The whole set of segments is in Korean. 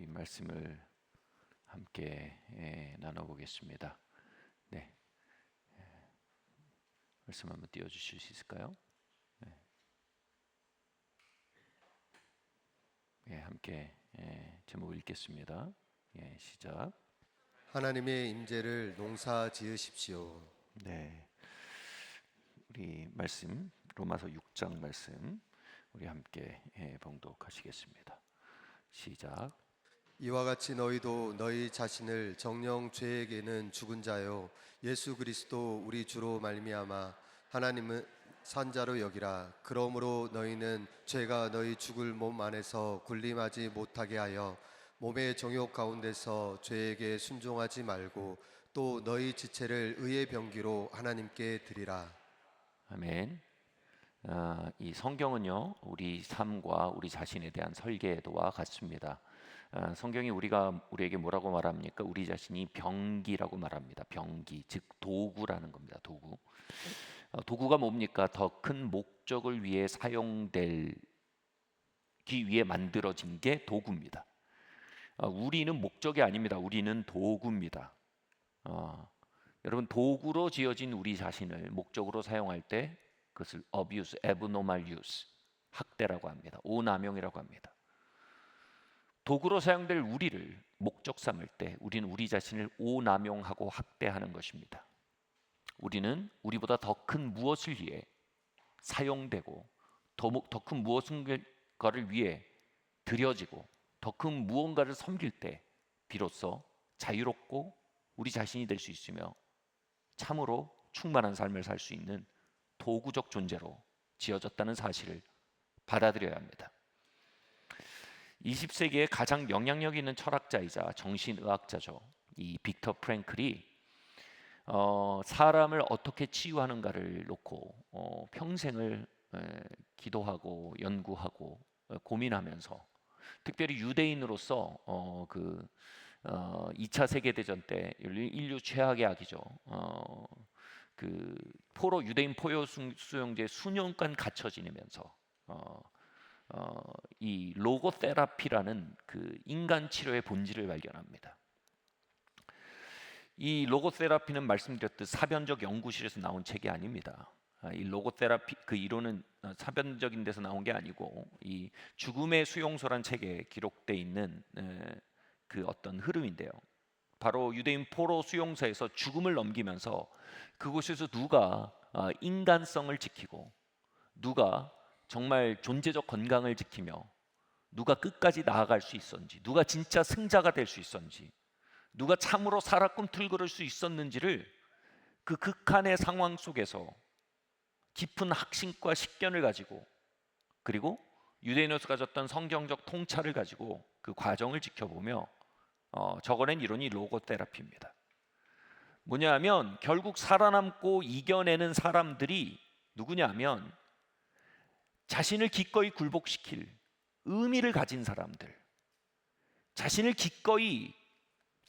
우리 말씀을 함께 나눠보겠습니다. 네, 말씀 한번 띄워주실 수 있을까요? 함께 제목 읽겠습니다. 시작. 하나님의 임재를 농사 지으십시오. 네, 우리 말씀 로마서 6장 말씀 우리 함께 봉독하시겠습니다. 시작. 이와 같이 너희도 너희 자신을 정령 죄에게는 죽은 자요 예수 그리스도 우리 주로 말미암아 하나님은 산자로 여기라. 그러므로 너희는 죄가 너희 죽을 몸 안에서 군림하지 못하게 하여 몸의 정욕 가운데서 죄에게 순종하지 말고 또 너희 지체를 의의 병기로 하나님께 드리라. 아멘. 이 성경은요, 우리 삶과 우리 자신에 대한 설계도와 같습니다. 성경이 우리에게 뭐라고 말합니까? 우리 자신이 병기라고 말합니다. 병기, 즉 도구라는 겁니다. 도구. 도구가 뭡니까? 더 큰 목적을 위해 사용되기 위해 만들어진 게 도구입니다. 우리는 목적이 아닙니다. 우리는 도구입니다. 여러분, 도구로 지어진 우리 자신을 목적으로 사용할 때 그것을 abuse, abnormal use, 학대라고 합니다. 오남용이라고 합니다. 도구로 사용될 우리를 목적 삼을 때 우리는 우리 자신을 오남용하고 학대하는 것입니다. 우리는 우리보다 더 큰 무엇을 위해 사용되고 더 큰 무엇인가를 위해 드려지고 더 큰 무언가를 섬길 때 비로소 자유롭고 우리 자신이 될 수 있으며 참으로 충만한 삶을 살 수 있는 도구적 존재로 지어졌다는 사실을 받아들여야 합니다. 20세기의 가장 영향력 있는 철학자이자 정신의학자죠. 이 빅터 프랭클이 사람을 어떻게 치유하는가를 놓고 평생을 기도하고 연구하고 고민하면서 특별히 유대인으로서 2차 세계대전 때 인류 최악의 악이죠. 유대인 포로 수용소에 수년간 갇혀 지내면서 이 로고테라피라는 그 인간 치료의 본질을 발견합니다. 이 로고테라피는 말씀드렸듯 사변적 연구실에서 나온 책이 아닙니다. 이 로고테라피 그 이론은 사변적인 데서 나온 게 아니고 이 죽음의 수용소란 책에 기록되어 있는 그 어떤 흐름인데요. 바로 유대인 포로 수용소에서 죽음을 넘기면서 그곳에서 누가 인간성을 지키고 누가 정말 존재적 건강을 지키며 누가 끝까지 나아갈 수 있었는지, 누가 진짜 승자가 될 수 있었는지, 누가 참으로 살아 꿈틀거릴 수 있었는지를 그 극한의 상황 속에서 깊은 학식과 식견을 가지고 그리고 유대인으로서 가졌던 성경적 통찰을 가지고 그 과정을 지켜보며 적어낸 이론이 로고테라피입니다. 뭐냐면 결국 살아남고 이겨내는 사람들이 누구냐면 자신을 기꺼이 굴복시킬 의미를 가진 사람들, 자신을 기꺼이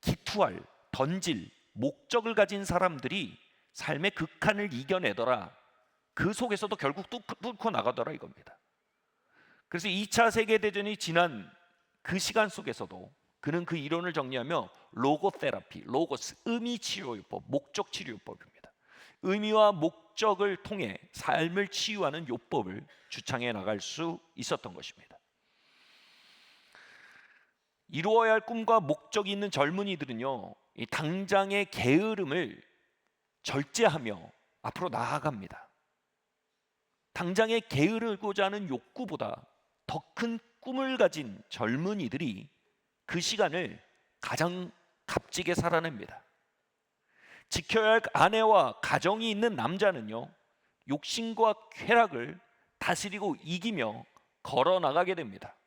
기투할, 던질 목적을 가진 사람들이 삶의 극한을 이겨내더라. 그 속에서도 결국 뚫고 나가더라 이겁니다. 그래서 2차 세계대전이 지난 그 시간 속에서도 그는 그 이론을 정리하며 로고테라피, 로고스, 의미치료요법, 목적치료요법입니다. 의미와 목적을 통해 삶을 치유하는 요법을 주창해 나갈 수 있었던 것입니다. 이루어야 할 꿈과 목적이 있는 젊은이들은요, 이 당장의 게으름을 절제하며 앞으로 나아갑니다. 당장에 게으르고자 하는 욕구보다 더 큰 꿈을 가진 젊은이들이 그 시간을 가장 값지게 살아냅니다. 지켜야 할 아내와 가정이 있는 남자는요, 욕심과 쾌락을 다스리고 이기며 걸어 나가게 됩니다.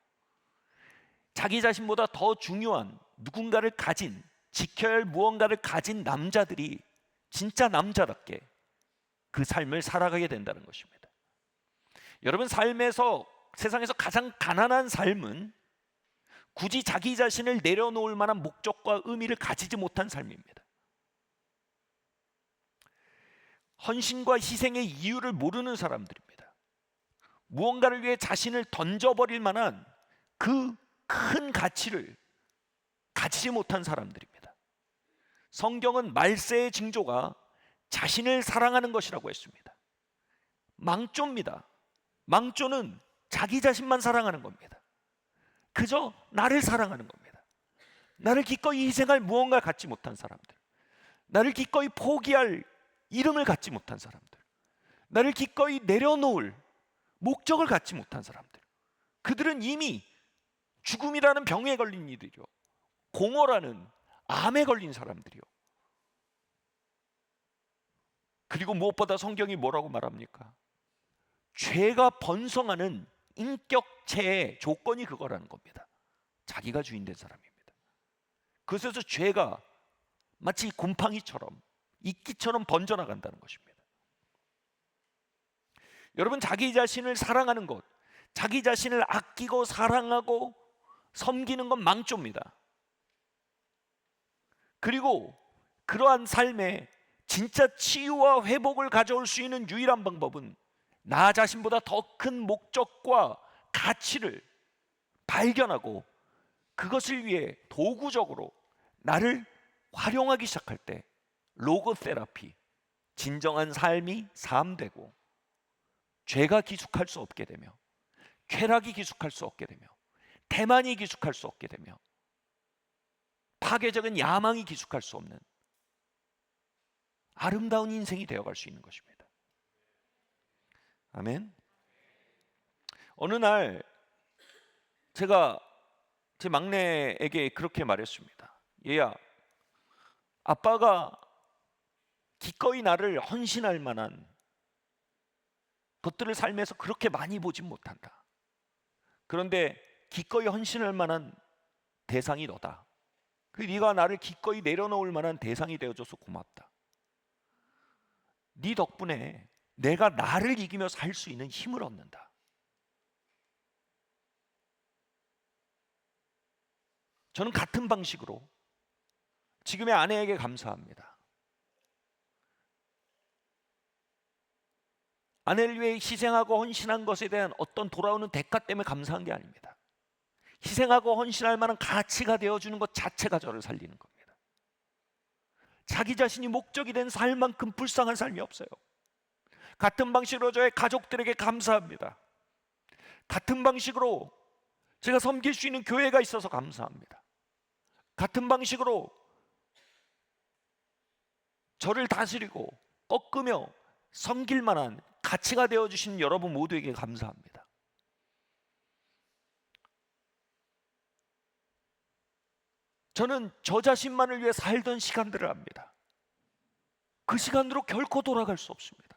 자기 자신보다 더 중요한 누군가를 가진, 지켜야 할 무언가를 가진 남자들이 진짜 남자답게 그 삶을 살아가게 된다는 것입니다. 여러분, 세상에서 가장 가난한 삶은 굳이 자기 자신을 내려놓을 만한 목적과 의미를 가지지 못한 삶입니다. 헌신과 희생의 이유를 모르는 사람들입니다. 무언가를 위해 자신을 던져버릴 만한 그 큰 가치를 가지지 못한 사람들입니다. 성경은 말세의 징조가 자신을 사랑하는 것이라고 했습니다. 망조입니다. 망조는 자기 자신만 사랑하는 겁니다. 그저 나를 사랑하는 겁니다. 나를 기꺼이 희생할 무언가를 갖지 못한 사람들, 나를 기꺼이 포기할 이름을 갖지 못한 사람들, 나를 기꺼이 내려놓을 목적을 갖지 못한 사람들, 그들은 이미 죽음이라는 병에 걸린 이들이요, 공허라는 암에 걸린 사람들이요. 그리고 무엇보다 성경이 뭐라고 말합니까? 죄가 번성하는 인격체의 조건이 그거라는 겁니다. 자기가 주인 된 사람입니다. 그래서 죄가 마치 곰팡이처럼, 이끼처럼 번져나간다는 것입니다. 여러분, 자기 자신을 사랑하는 것, 자기 자신을 아끼고 사랑하고 섬기는 건 망조입니다. 그리고 그러한 삶에 진짜 치유와 회복을 가져올 수 있는 유일한 방법은 나 자신보다 더 큰 목적과 가치를 발견하고 그것을 위해 도구적으로 나를 활용하기 시작할 때 로고 테라피, 진정한 삶이 삶되고 죄가 기숙할 수 없게 되며 쾌락이 기숙할 수 없게 되며 태만이 기숙할 수 없게 되며 파괴적인 야망이 기숙할 수 없는 아름다운 인생이 되어갈 수 있는 것입니다. 아멘. 어느 날 제가 제 막내에게 그렇게 말했습니다. 얘야, 아빠가 기꺼이 나를 헌신할 만한 것들을 삶에서 그렇게 많이 보진 못한다. 그런데 기꺼이 헌신할 만한 대상이 너다. 네가 나를 기꺼이 내려놓을 만한 대상이 되어줘서 고맙다. 네 덕분에 내가 나를 이기며 살 수 있는 힘을 얻는다. 저는 같은 방식으로 지금의 아내에게 감사합니다. 아내를 위해 희생하고 헌신한 것에 대한 어떤 돌아오는 대가 때문에 감사한 게 아닙니다. 희생하고 헌신할 만한 가치가 되어주는 것 자체가 저를 살리는 겁니다. 자기 자신이 목적이 된 삶만큼 불쌍한 삶이 없어요. 같은 방식으로 저의 가족들에게 감사합니다. 같은 방식으로 제가 섬길 수 있는 교회가 있어서 감사합니다. 같은 방식으로 저를 다스리고 꺾으며 섬길 만한 가치가 되어주신 여러분 모두에게 감사합니다. 저는 저 자신만을 위해 살던 시간들을 압니다. 그 시간으로 결코 돌아갈 수 없습니다.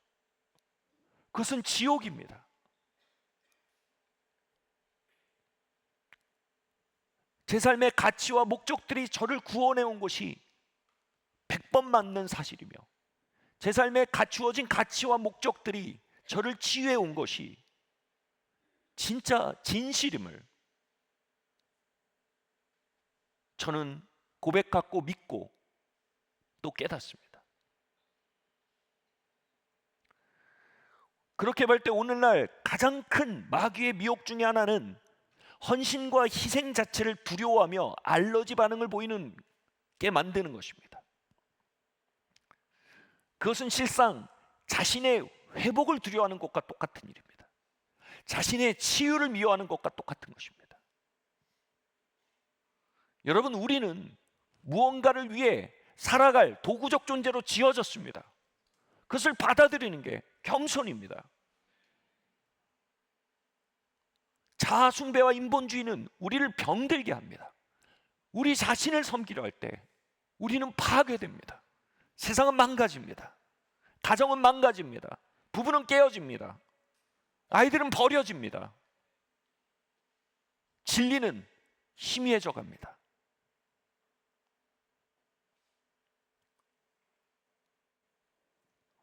그것은 지옥입니다. 제 삶의 가치와 목적들이 저를 구원해 온 것이 100번 맞는 사실이며 제 삶에 갖추어진 가치와 목적들이 저를 치유해 온 것이 진짜 진실임을 저는 고백하고 믿고 또 깨닫습니다. 그렇게 볼 때 오늘날 가장 큰 마귀의 미혹 중에 하나는 헌신과 희생 자체를 두려워하며 알러지 반응을 보이는 게 만드는 것입니다. 그것은 실상 자신의 회복을 두려워하는 것과 똑같은 일입니다. 자신의 치유를 미워하는 것과 똑같은 것입니다. 여러분, 우리는 무언가를 위해 살아갈 도구적 존재로 지어졌습니다. 그것을 받아들이는 게 겸손입니다. 자아 숭배와 인본주의는 우리를 병들게 합니다. 우리 자신을 섬기려 할 때 우리는 파괴됩니다. 세상은 망가집니다. 가정은 망가집니다. 부부는 깨어집니다. 아이들은 버려집니다. 진리는 희미해져 갑니다.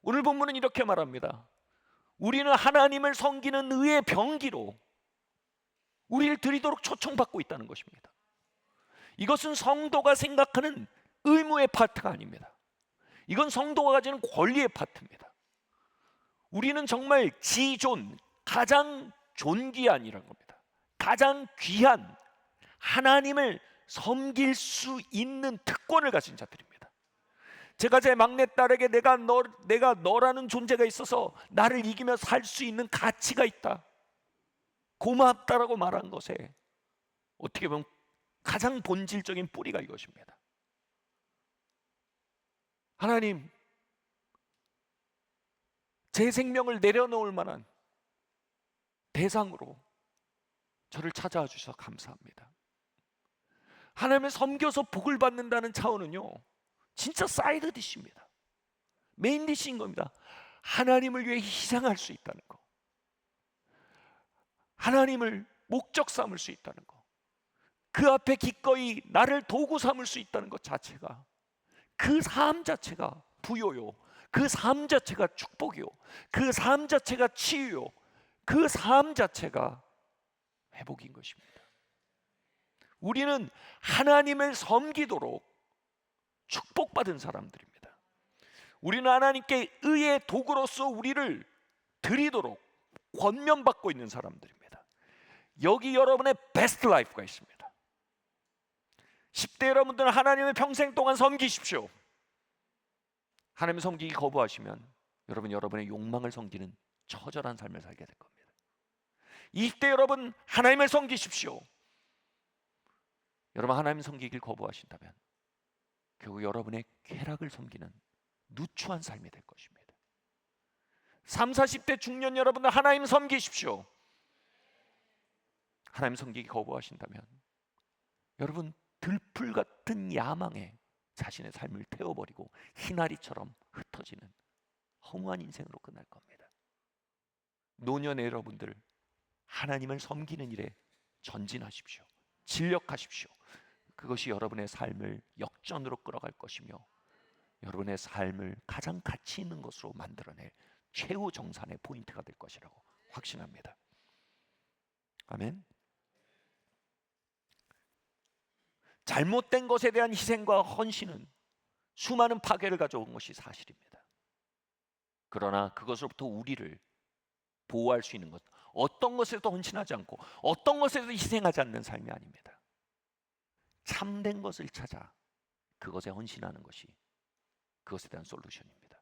오늘 본문은 이렇게 말합니다. 우리는 하나님을 섬기는 의의 병기로 우리를 드리도록 초청받고 있다는 것입니다. 이것은 성도가 생각하는 의무의 파트가 아닙니다. 이건 성도가 가지는 권리의 파트입니다. 우리는 정말 지존, 가장 존귀한이라는 겁니다. 가장 귀한 하나님을 섬길 수 있는 특권을 가진 자들입니다. 제가 제 막내딸에게 내가 너라는 존재가 있어서 나를 이기며 살 수 있는 가치가 있다, 고맙다라고 말한 것에 어떻게 보면 가장 본질적인 뿌리가 이것입니다. 하나님, 제 생명을 내려놓을 만한 대상으로 저를 찾아와 주셔서 감사합니다. 하나님을 섬겨서 복을 받는다는 차원은요, 진짜 사이드 디시입니다. 메인 디시인 겁니다. 하나님을 위해 희생할 수 있다는 거, 하나님을 목적 삼을 수 있다는 거, 그 앞에 기꺼이 나를 도구 삼을 수 있다는 것 자체가, 그 삶 자체가 부요요, 그 삶 자체가 축복이요, 그 삶 자체가 치유요, 그 삶 자체가 회복인 것입니다. 우리는 하나님을 섬기도록 축복받은 사람들입니다. 우리는 하나님께 의의 도구로서 우리를 드리도록 권면받고 있는 사람들입니다. 여기 여러분의 베스트 라이프가 있습니다. 10대 여러분들은 하나님을 평생 동안 섬기십시오. 하나님을 섬기기 거부하시면 여러분, 여러분의 욕망을 섬기는 처절한 삶을 살게 될 겁니다. 20대 여러분, 하나님을 섬기십시오. 여러분, 하나님 섬기길 거부하신다면 결국 여러분의 쾌락을 섬기는 누추한 삶이 될 것입니다. 30, 40대 중년 여러분들, 하나님 섬기십시오. 하나님 섬기기 거부하신다면 여러분, 들풀 같은 야망에 자신의 삶을 태워버리고 희나리처럼 흩어지는 허무한 인생으로 끝날 겁니다. 노년의 여러분들, 하나님을 섬기는 일에 전진하십시오. 진력하십시오. 그것이 여러분의 삶을 역전으로 끌어갈 것이며 여러분의 삶을 가장 가치 있는 것으로 만들어낼 최후 정산의 포인트가 될 것이라고 확신합니다. 아멘. 잘못된 것에 대한 희생과 헌신은 수많은 파괴를 가져온 것이 사실입니다. 그러나 그것으로부터 우리를 보호할 수 있는 것, 어떤 것에도 헌신하지 않고 어떤 것에도 희생하지 않는 삶이 아닙니다. 참된 것을 찾아 그것에 헌신하는 것이 그것에 대한 솔루션입니다.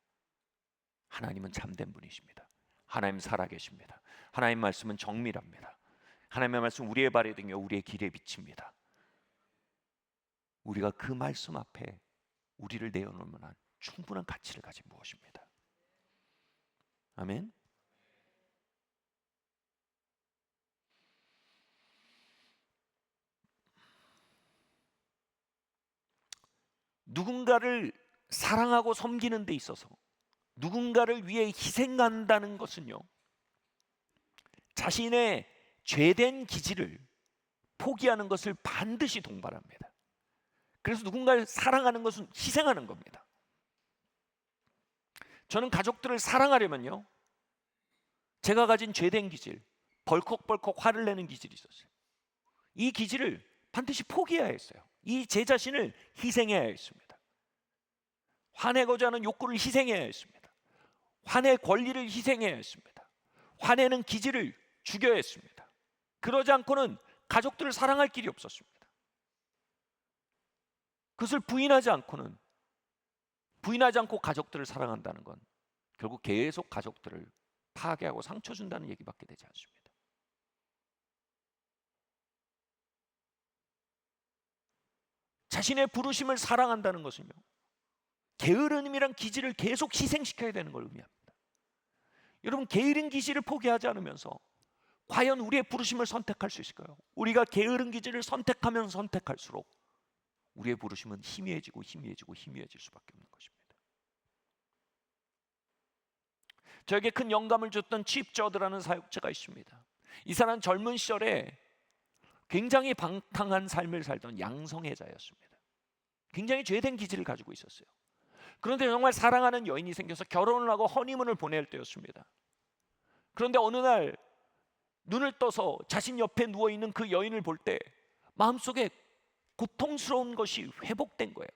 하나님은 참된 분이십니다. 하나님 살아계십니다. 하나님 말씀은 정밀합니다. 하나님의 말씀 우리의 발에 등이요 우리의 길에 비칩니다. 우리가 그 말씀 앞에 우리를 내어놓을 만한 충분한 가치를 가진 무엇입니다. 아멘. 누군가를 사랑하고 섬기는 데 있어서 누군가를 위해 희생한다는 것은요, 자신의 죄된 기질을 포기하는 것을 반드시 동반합니다. 그래서 누군가를 사랑하는 것은 희생하는 겁니다. 저는 가족들을 사랑하려면요, 제가 가진 죄된 기질, 벌컥벌컥 화를 내는 기질이 있었어요. 이 기질을 반드시 포기해야 했어요. 이 제 자신을 희생해야 했습니다. 화내고자 하는 욕구를 희생해야 했습니다. 화낼 권리를 희생해야 했습니다. 화내는 기질을 죽여야 했습니다. 그러지 않고는 가족들을 사랑할 길이 없었습니다. 그것을 부인하지 않고 가족들을 사랑한다는 건 결국 계속 가족들을 파괴하고 상처 준다는 얘기밖에 되지 않습니다. 자신의 부르심을 사랑한다는 것은요, 게으름이란 기질을 계속 희생시켜야 되는 걸 의미합니다. 여러분, 게으른 기질을 포기하지 않으면서 과연 우리의 부르심을 선택할 수 있을까요? 우리가 게으른 기질을 선택하면 선택할수록 우리의 부르심은 희미해지고 희미해질 수밖에 없는 것입니다. 저에게 큰 영감을 줬던 칩 저드라는 사역자가 있습니다. 이 사람은 젊은 시절에 굉장히 방탕한 삶을 살던 양성애자였습니다. 굉장히 죄된 기질을 가지고 있었어요. 그런데 정말 사랑하는 여인이 생겨서 결혼을 하고 허니문을 보낼 때였습니다. 그런데 어느 날 눈을 떠서 자신 옆에 누워있는 그 여인을 볼 때 마음속에 고통스러운 것이 회복된 거예요.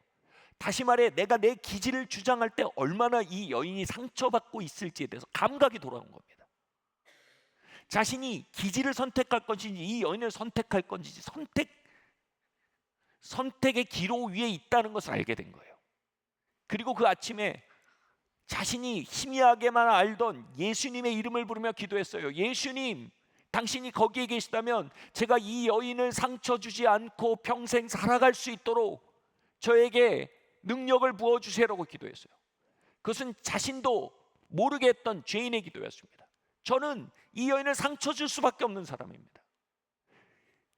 다시 말해, 내가 내 기질을 주장할 때 얼마나 이 여인이 상처받고 있을지에 대해서 감각이 돌아온 겁니다. 자신이 기질을 선택할 것인지 이 여인을 선택할 건지 선택의 기로 위에 있다는 것을 알게 된 거예요. 그리고 그 아침에 자신이 희미하게만 알던 예수님의 이름을 부르며 기도했어요. 예수님, 당신이 거기에 계시다면 제가 이 여인을 상처 주지 않고 평생 살아갈 수 있도록 저에게 능력을 부어주세요라고 기도했어요. 그것은 자신도 모르게 했던 죄인의 기도였습니다. 저는 이 여인을 상처 줄 수밖에 없는 사람입니다.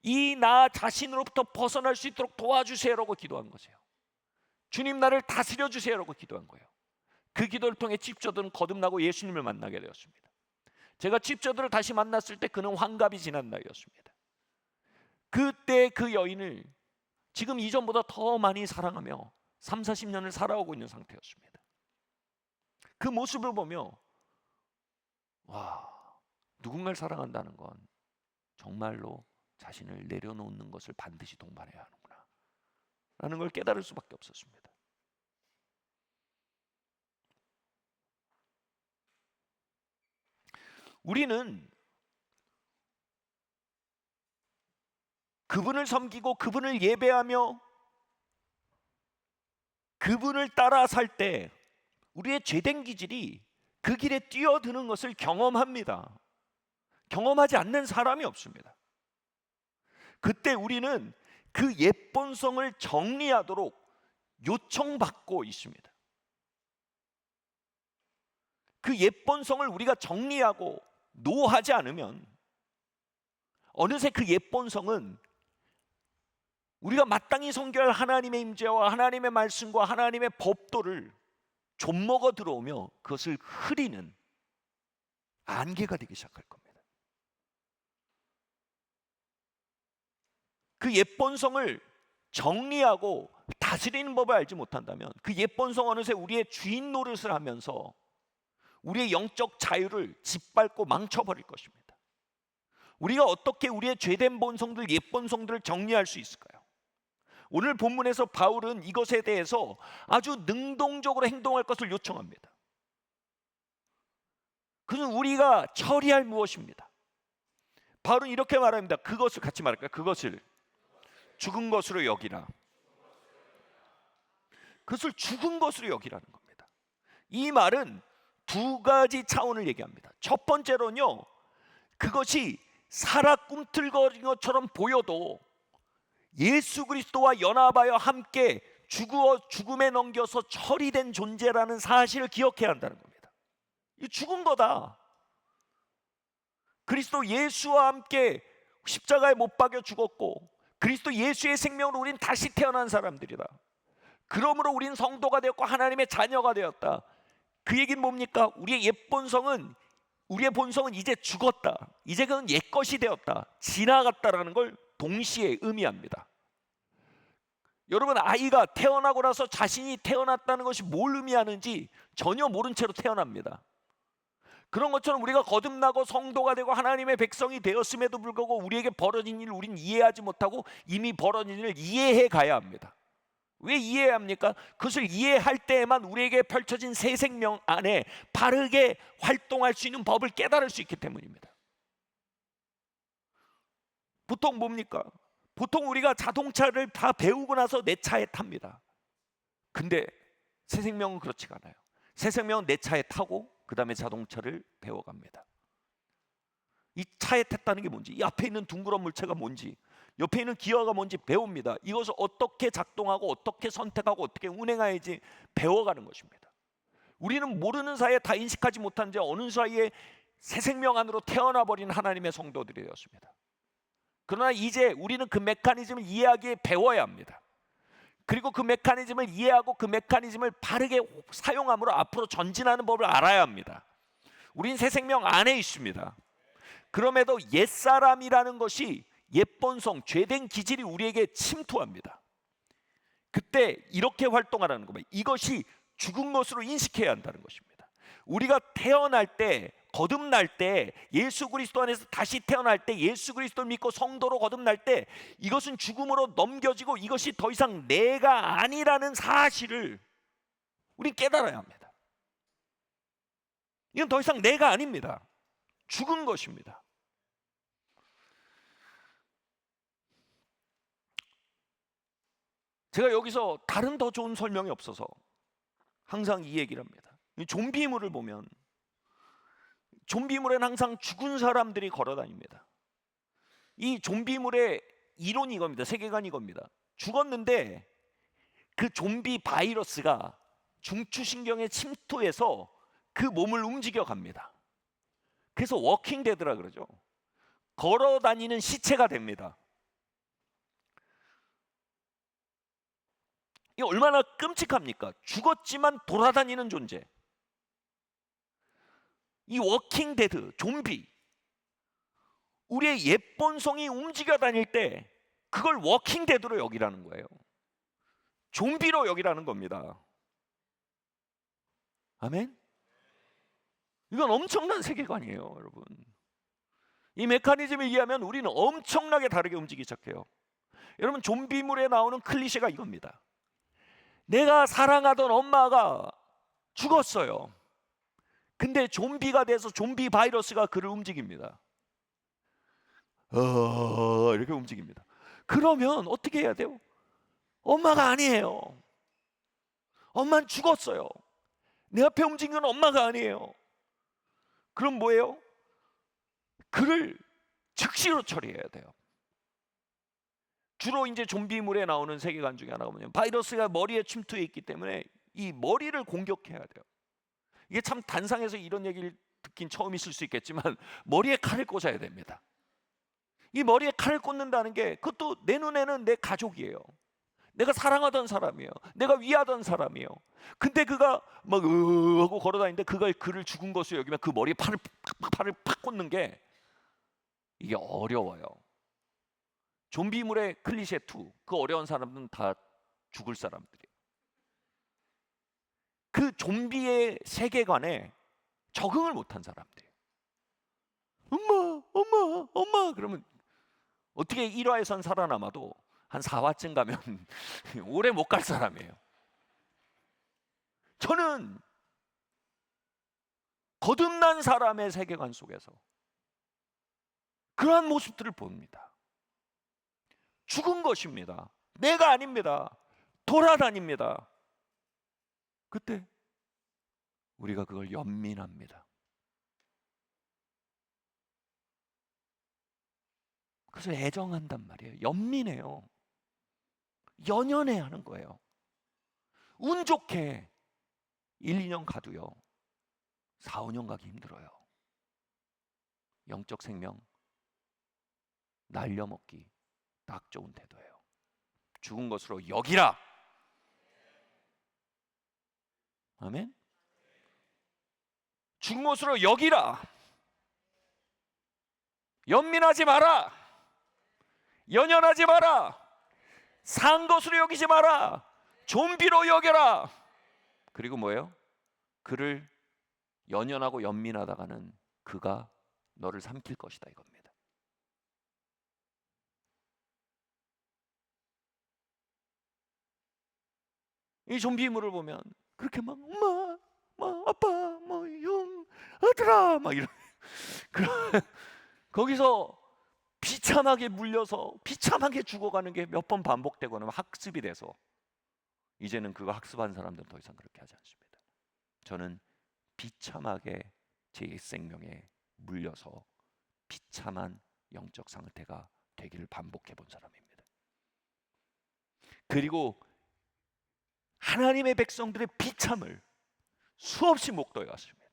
이 나 자신으로부터 벗어날 수 있도록 도와주세요라고 기도한 거죠. 주님, 나를 다스려 주세요라고 기도한 거예요. 그 기도를 통해 집주들은 거듭나고 예수님을 만나게 되었습니다. 제가 집주들을 다시 만났을 때 그는 환갑이 지난 나이였습니다. 그때 그 여인을 지금 이전보다 더 많이 사랑하며 3, 40년을 살아오고 있는 상태였습니다. 그 모습을 보며 와, 누군가를 사랑한다는 건 정말로 자신을 내려놓는 것을 반드시 동반해야 하는구나 라는 걸 깨달을 수밖에 없었습니다. 우리는 그분을 섬기고 그분을 예배하며 그분을 따라 살 때 우리의 죄된 기질이 그 길에 뛰어드는 것을 경험합니다. 경험하지 않는 사람이 없습니다. 그때 우리는 그 옛본성을 정리하도록 요청받고 있습니다. 그 옛본성을 우리가 정리하고 노하지 않으면 어느새 그 옛본성은 우리가 마땅히 섬겨야 할 하나님의 임재와 하나님의 말씀과 하나님의 법도를 좀먹어 들어오며 그것을 흐리는 안개가 되기 시작할 겁니다. 그 옛본성을 정리하고 다스리는 법을 알지 못한다면 그 옛본성 어느새 우리의 주인 노릇을 하면서 우리의 영적 자유를 짓밟고 망쳐버릴 것입니다. 우리가 어떻게 우리의 죄된 본성들, 옛본성들을 정리할 수 있을까요? 오늘 본문에서 바울은 이것에 대해서 아주 능동적으로 행동할 것을 요청합니다. 그것은 우리가 처리할 무엇입니다. 바울은 이렇게 말합니다. 그것을 같이 말할까요? 그것을 죽은 것으로 여기라. 그것을 죽은 것으로 여기라는 겁니다. 이 말은 두 가지 차원을 얘기합니다. 첫 번째로는요, 그것이 살아 꿈틀거리는 것처럼 보여도 예수 그리스도와 연합하여 함께 죽음에 넘겨서 처리된 존재라는 사실을 기억해야 한다는 겁니다. 이 죽은 거다. 그리스도 예수와 함께 십자가에 못 박여 죽었고 그리스도 예수의 생명으로 우린 다시 태어난 사람들이다. 그러므로 우린 성도가 되었고 하나님의 자녀가 되었다. 그 얘기는 뭡니까? 우리의 본성은 이제 죽었다. 이제 그건 옛것이 되었다. 지나갔다라는 걸 동시에 의미합니다. 여러분, 아이가 태어나고 나서 자신이 태어났다는 것이 뭘 의미하는지 전혀 모른 채로 태어납니다. 그런 것처럼 우리가 거듭나고 성도가 되고 하나님의 백성이 되었음에도 불구하고 우리에게 벌어진 일을 우린 이해하지 못하고 이미 벌어진 일을 이해해 가야 합니다. 왜 이해해야 합니까? 그것을 이해할 때에만 우리에게 펼쳐진 새 생명 안에 바르게 활동할 수 있는 법을 깨달을 수 있기 때문입니다. 보통 뭡니까? 보통 우리가 자동차를 다 배우고 나서 내 차에 탑니다. 근데 새 생명은 그렇지가 않아요. 새 생명은 내 차에 타고 그 다음에 자동차를 배워갑니다. 이 차에 탔다는 게 뭔지, 이 앞에 있는 둥그런 물체가 뭔지, 옆에 있는 기어가 뭔지 배웁니다. 이것을 어떻게 작동하고 어떻게 선택하고 어떻게 운행해야지 배워가는 것입니다. 우리는 모르는 사이에 다 인식하지 못한 채 어느 사이에 새 생명 안으로 태어나버린 하나님의 성도들이 되었습니다. 그러나 이제 우리는 그 메커니즘을 이해하기에 배워야 합니다. 그리고 그 메커니즘을 이해하고 그 메커니즘을 바르게 사용함으로 앞으로 전진하는 법을 알아야 합니다. 우린 새 생명 안에 있습니다. 그럼에도 옛사람이라는 것이 옛본성, 죄된 기질이 우리에게 침투합니다. 그때 이렇게 활동하라는 겁니다. 이것이 죽은 것으로 인식해야 한다는 것입니다. 우리가 태어날 때, 거듭날 때, 예수 그리스도 안에서 다시 태어날 때, 예수 그리스도를 믿고 성도로 거듭날 때 이것은 죽음으로 넘겨지고 이것이 더 이상 내가 아니라는 사실을 우린 깨달아야 합니다. 이건 더 이상 내가 아닙니다. 죽은 것입니다. 제가 여기서 다른 더 좋은 설명이 없어서 항상 이 얘기를 합니다. 이 좀비물을 보면 좀비물에는 항상 죽은 사람들이 걸어 다닙니다. 이 좀비물의 이론이 이겁니다. 세계관이 이겁니다. 죽었는데 그 좀비 바이러스가 중추신경에 침투해서 그 몸을 움직여 갑니다. 그래서 워킹 데드라 그러죠. 걸어 다니는 시체가 됩니다. 이 얼마나 끔찍합니까? 죽었지만 돌아다니는 존재. 이 워킹 데드, 좀비. 우리의 옛본성이 움직여 다닐 때 그걸 워킹 데드로 여기라는 거예요. 좀비로 여기라는 겁니다. 아멘? 이건 엄청난 세계관이에요, 여러분. 이 메커니즘을 이해하면 우리는 엄청나게 다르게 움직이기 시작해요. 여러분, 좀비물에 나오는 클리셰가 이겁니다. 내가 사랑하던 엄마가 죽었어요. 근데 좀비가 돼서 좀비 바이러스가 그를 움직입니다. 이렇게 움직입니다. 그러면 어떻게 해야 돼요? 엄마가 아니에요. 엄마는 죽었어요. 내 앞에 움직이는 엄마가 아니에요. 그럼 뭐예요? 그를 즉시로 처리해야 돼요. 주로 이제 좀비물에 나오는 세계관 중에 하나가 뭐냐면 바이러스가 머리에 침투해 있기 때문에 이 머리를 공격해야 돼요. 이게 참 단상에서 이런 얘기를 듣긴 처음이실 수 있겠지만 머리에 칼을 꽂아야 됩니다. 이 머리에 칼을 꽂는다는 게 그것도 내 눈에는 내 가족이에요. 내가 사랑하던 사람이에요. 내가 위하던 사람이에요. 근데 그가 막 하고 걸어다니는데 그를 죽은 것으로 여기면 그 머리에 팔을 팍 꽂는 게 이게 어려워요. 좀비물의 클리셰 2. 그 어려운 사람들은 다 죽을 사람들이에요. 그 좀비의 세계관에 적응을 못한 사람들이에요. 엄마 그러면 어떻게 1화에선 살아남아도 한 4화쯤 가면 오래 못 갈 사람이에요. 저는 거듭난 사람의 세계관 속에서 그러한 모습들을 봅니다. 죽은 것입니다. 내가 아닙니다. 돌아다닙니다. 그때 우리가 그걸 연민합니다. 그래서 애정한단 말이에요. 연민해요. 연연해 하는 거예요. 운 좋게 1, 2년 가도요 4, 5년 가기 힘들어요. 영적 생명 날려먹기 딱 좋은 태도예요. 죽은 것으로 여기라. 아멘. 죽은 것으로 여기라. 연민하지 마라. 연연하지 마라. 산 것으로 여기지 마라. 좀비로 여겨라. 그리고 뭐예요? 그를 연연하고 연민하다가는 그가 너를 삼킬 것이다 이겁니다. 이 좀비물을 보면 그렇게 막 엄마, 아빠, 형, 아들아 막 이런 거기서 비참하게 물려서 비참하게 죽어가는 게 몇 번 반복되고 나면 학습이 돼서 이제는 그거 학습한 사람들은 더 이상 그렇게 하지 않습니다. 저는 비참하게 제 생명에 물려서 비참한 영적 상태가 되기를 반복해 본 사람입니다. 그리고 하나님의 백성들의 비참을 수없이 목도해 왔습니다.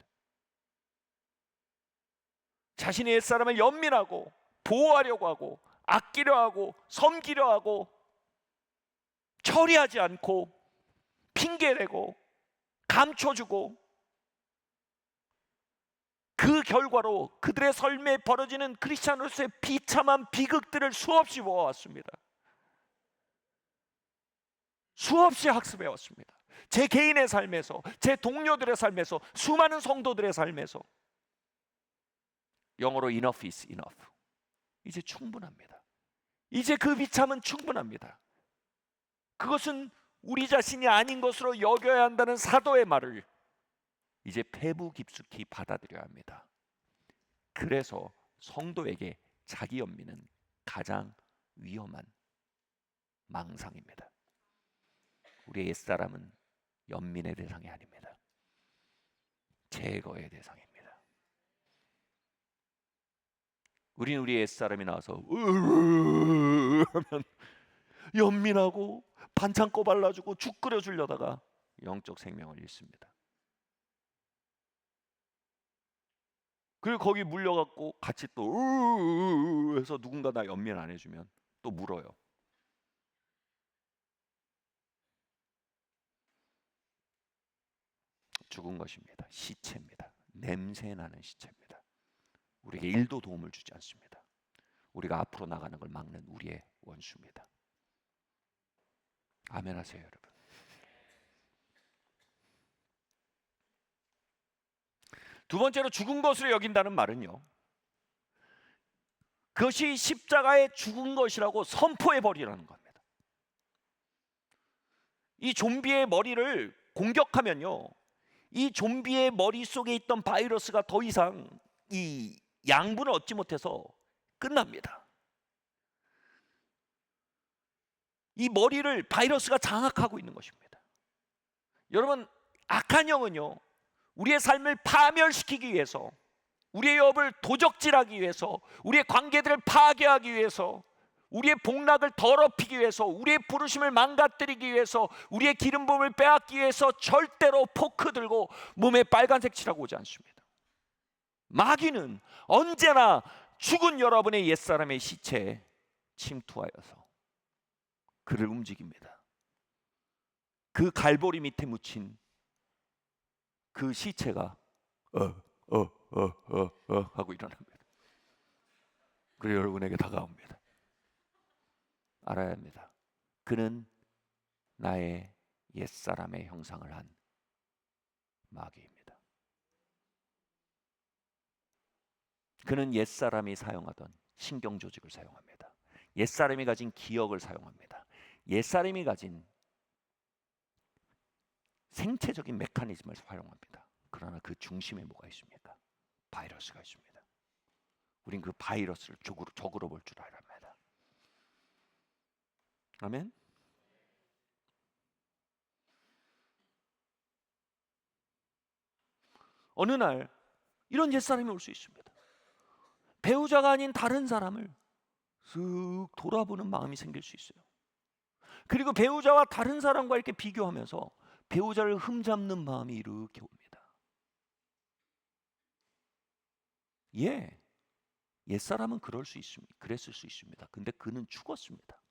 자신의 옛사람을 연민하고 보호하려고 하고 아끼려 하고 섬기려 하고 처리하지 않고 핑계대고 감춰주고 그 결과로 그들의 삶에 벌어지는 크리스찬으로서의 비참한 비극들을 수없이 모아왔습니다. 수없이 학습해왔습니다. 제 개인의 삶에서, 제 동료들의 삶에서, 수많은 성도들의 삶에서. 영어로 enough is enough. 이제 충분합니다. 이제 그 비참은 충분합니다. 그것은 우리 자신이 아닌 것으로 여겨야 한다는 사도의 말을 이제 패부 깊숙이 받아들여야 합니다. 그래서 성도에게 자기 연민은 가장 위험한 망상입니다. 우리의 옛사람은 연민의 대상이 아닙니다. 제거의 대상입니다. 우리는 우리의 옛사람이 나와서 하면 연민하고 반창고 발라주고 죽 끓여주려다가 영적 생명을 잃습니다. 그리고 거기 물려갖고 같이 또 해서 누군가 나 연민 안 해주면 또 물어요. 죽은 것입니다. 시체입니다. 냄새나는 시체입니다. 우리에게 일도 도움을 주지 않습니다. 우리가 앞으로 나가는 걸 막는 우리의 원수입니다. 아멘 하세요, 여러분. 두 번째로 죽은 것으로 여긴다는 말은요, 그것이 십자가에 죽은 것이라고 선포해 버리라는 겁니다. 이 좀비의 머리를 공격하면요, 이 좀비의 머릿속에 있던 바이러스가 더 이상 이 양분을 얻지 못해서 끝납니다. 이 머리를 바이러스가 장악하고 있는 것입니다. 여러분, 악한 영은요, 우리의 삶을 파멸시키기 위해서, 우리의 업을 도적질하기 위해서, 우리의 관계들을 파괴하기 위해서, 우리의 복락을 더럽히기 위해서, 우리의 부르심을 망가뜨리기 위해서, 우리의 기름 부음을 빼앗기 위해서 절대로 포크 들고 몸에 빨간색 칠하고 오지 않습니다. 마귀는 언제나 죽은 여러분의 옛사람의 시체에 침투하여서 그를 움직입니다. 그 갈보리 밑에 묻힌 그 시체가 하고 일어납니다. 그리고 여러분에게 다가옵니다. 알아야 합니다. 그는 나의 옛사람의 형상을 한 마귀입니다. 그는 옛사람이 사용하던 신경조직을 사용합니다. 옛사람이 가진 기억을 사용합니다. 옛사람이 가진 생체적인 메커니즘을 활용합니다. 그러나 그 중심에 뭐가 있습니까? 바이러스가 있습니다. 우린 그 바이러스를 적으로 볼 줄 알아야 합니다. 아멘? 어느 날 이런 옛사람이 올 수 있습니다. 배우자가 아닌 다른 사람을 쓱 돌아보는 마음이 생길 수 있어요. 그리고 배우자와 다른 사람과 이렇게 비교하면서 배우자를 흠잡는 마음이 이렇게 옵니다. 예, 옛사람은 그랬을 수 있습니다. 근데 그는 죽었습니다.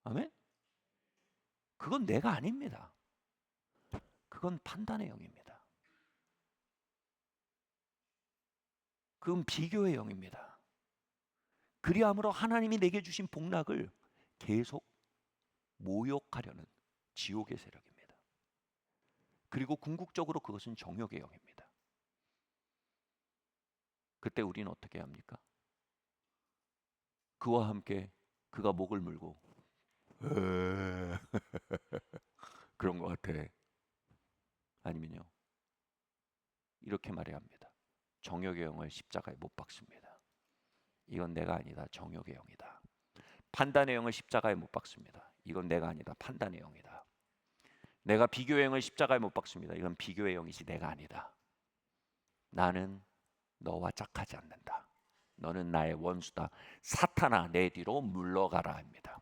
아멘? 그건 내가 아닙니다. 그건 판단의 영입니다. 그건 비교의 영입니다. 그리함으로 하나님이 내게 주신 복락을 계속 모욕하려는 지옥의 세력입니다. 그리고 궁극적으로 그것은 정욕의 영입니다. 그때 우리는 어떻게 합니까? 그와 함께 그가 목을 물고 그런 것 같아. 아니면요, 이렇게 말해야 합니다. 정욕의 영을 십자가에 못 박습니다. 이건 내가 아니다. 정욕의 영이다. 판단의 영을 십자가에 못 박습니다. 이건 내가 아니다. 판단의 영이다. 내가 비교의 영을 십자가에 못 박습니다. 이건 비교의 영이지 내가 아니다. 나는 너와 짝하지 않는다. 너는 나의 원수다. 사탄아, 내 뒤로 물러가라 합니다.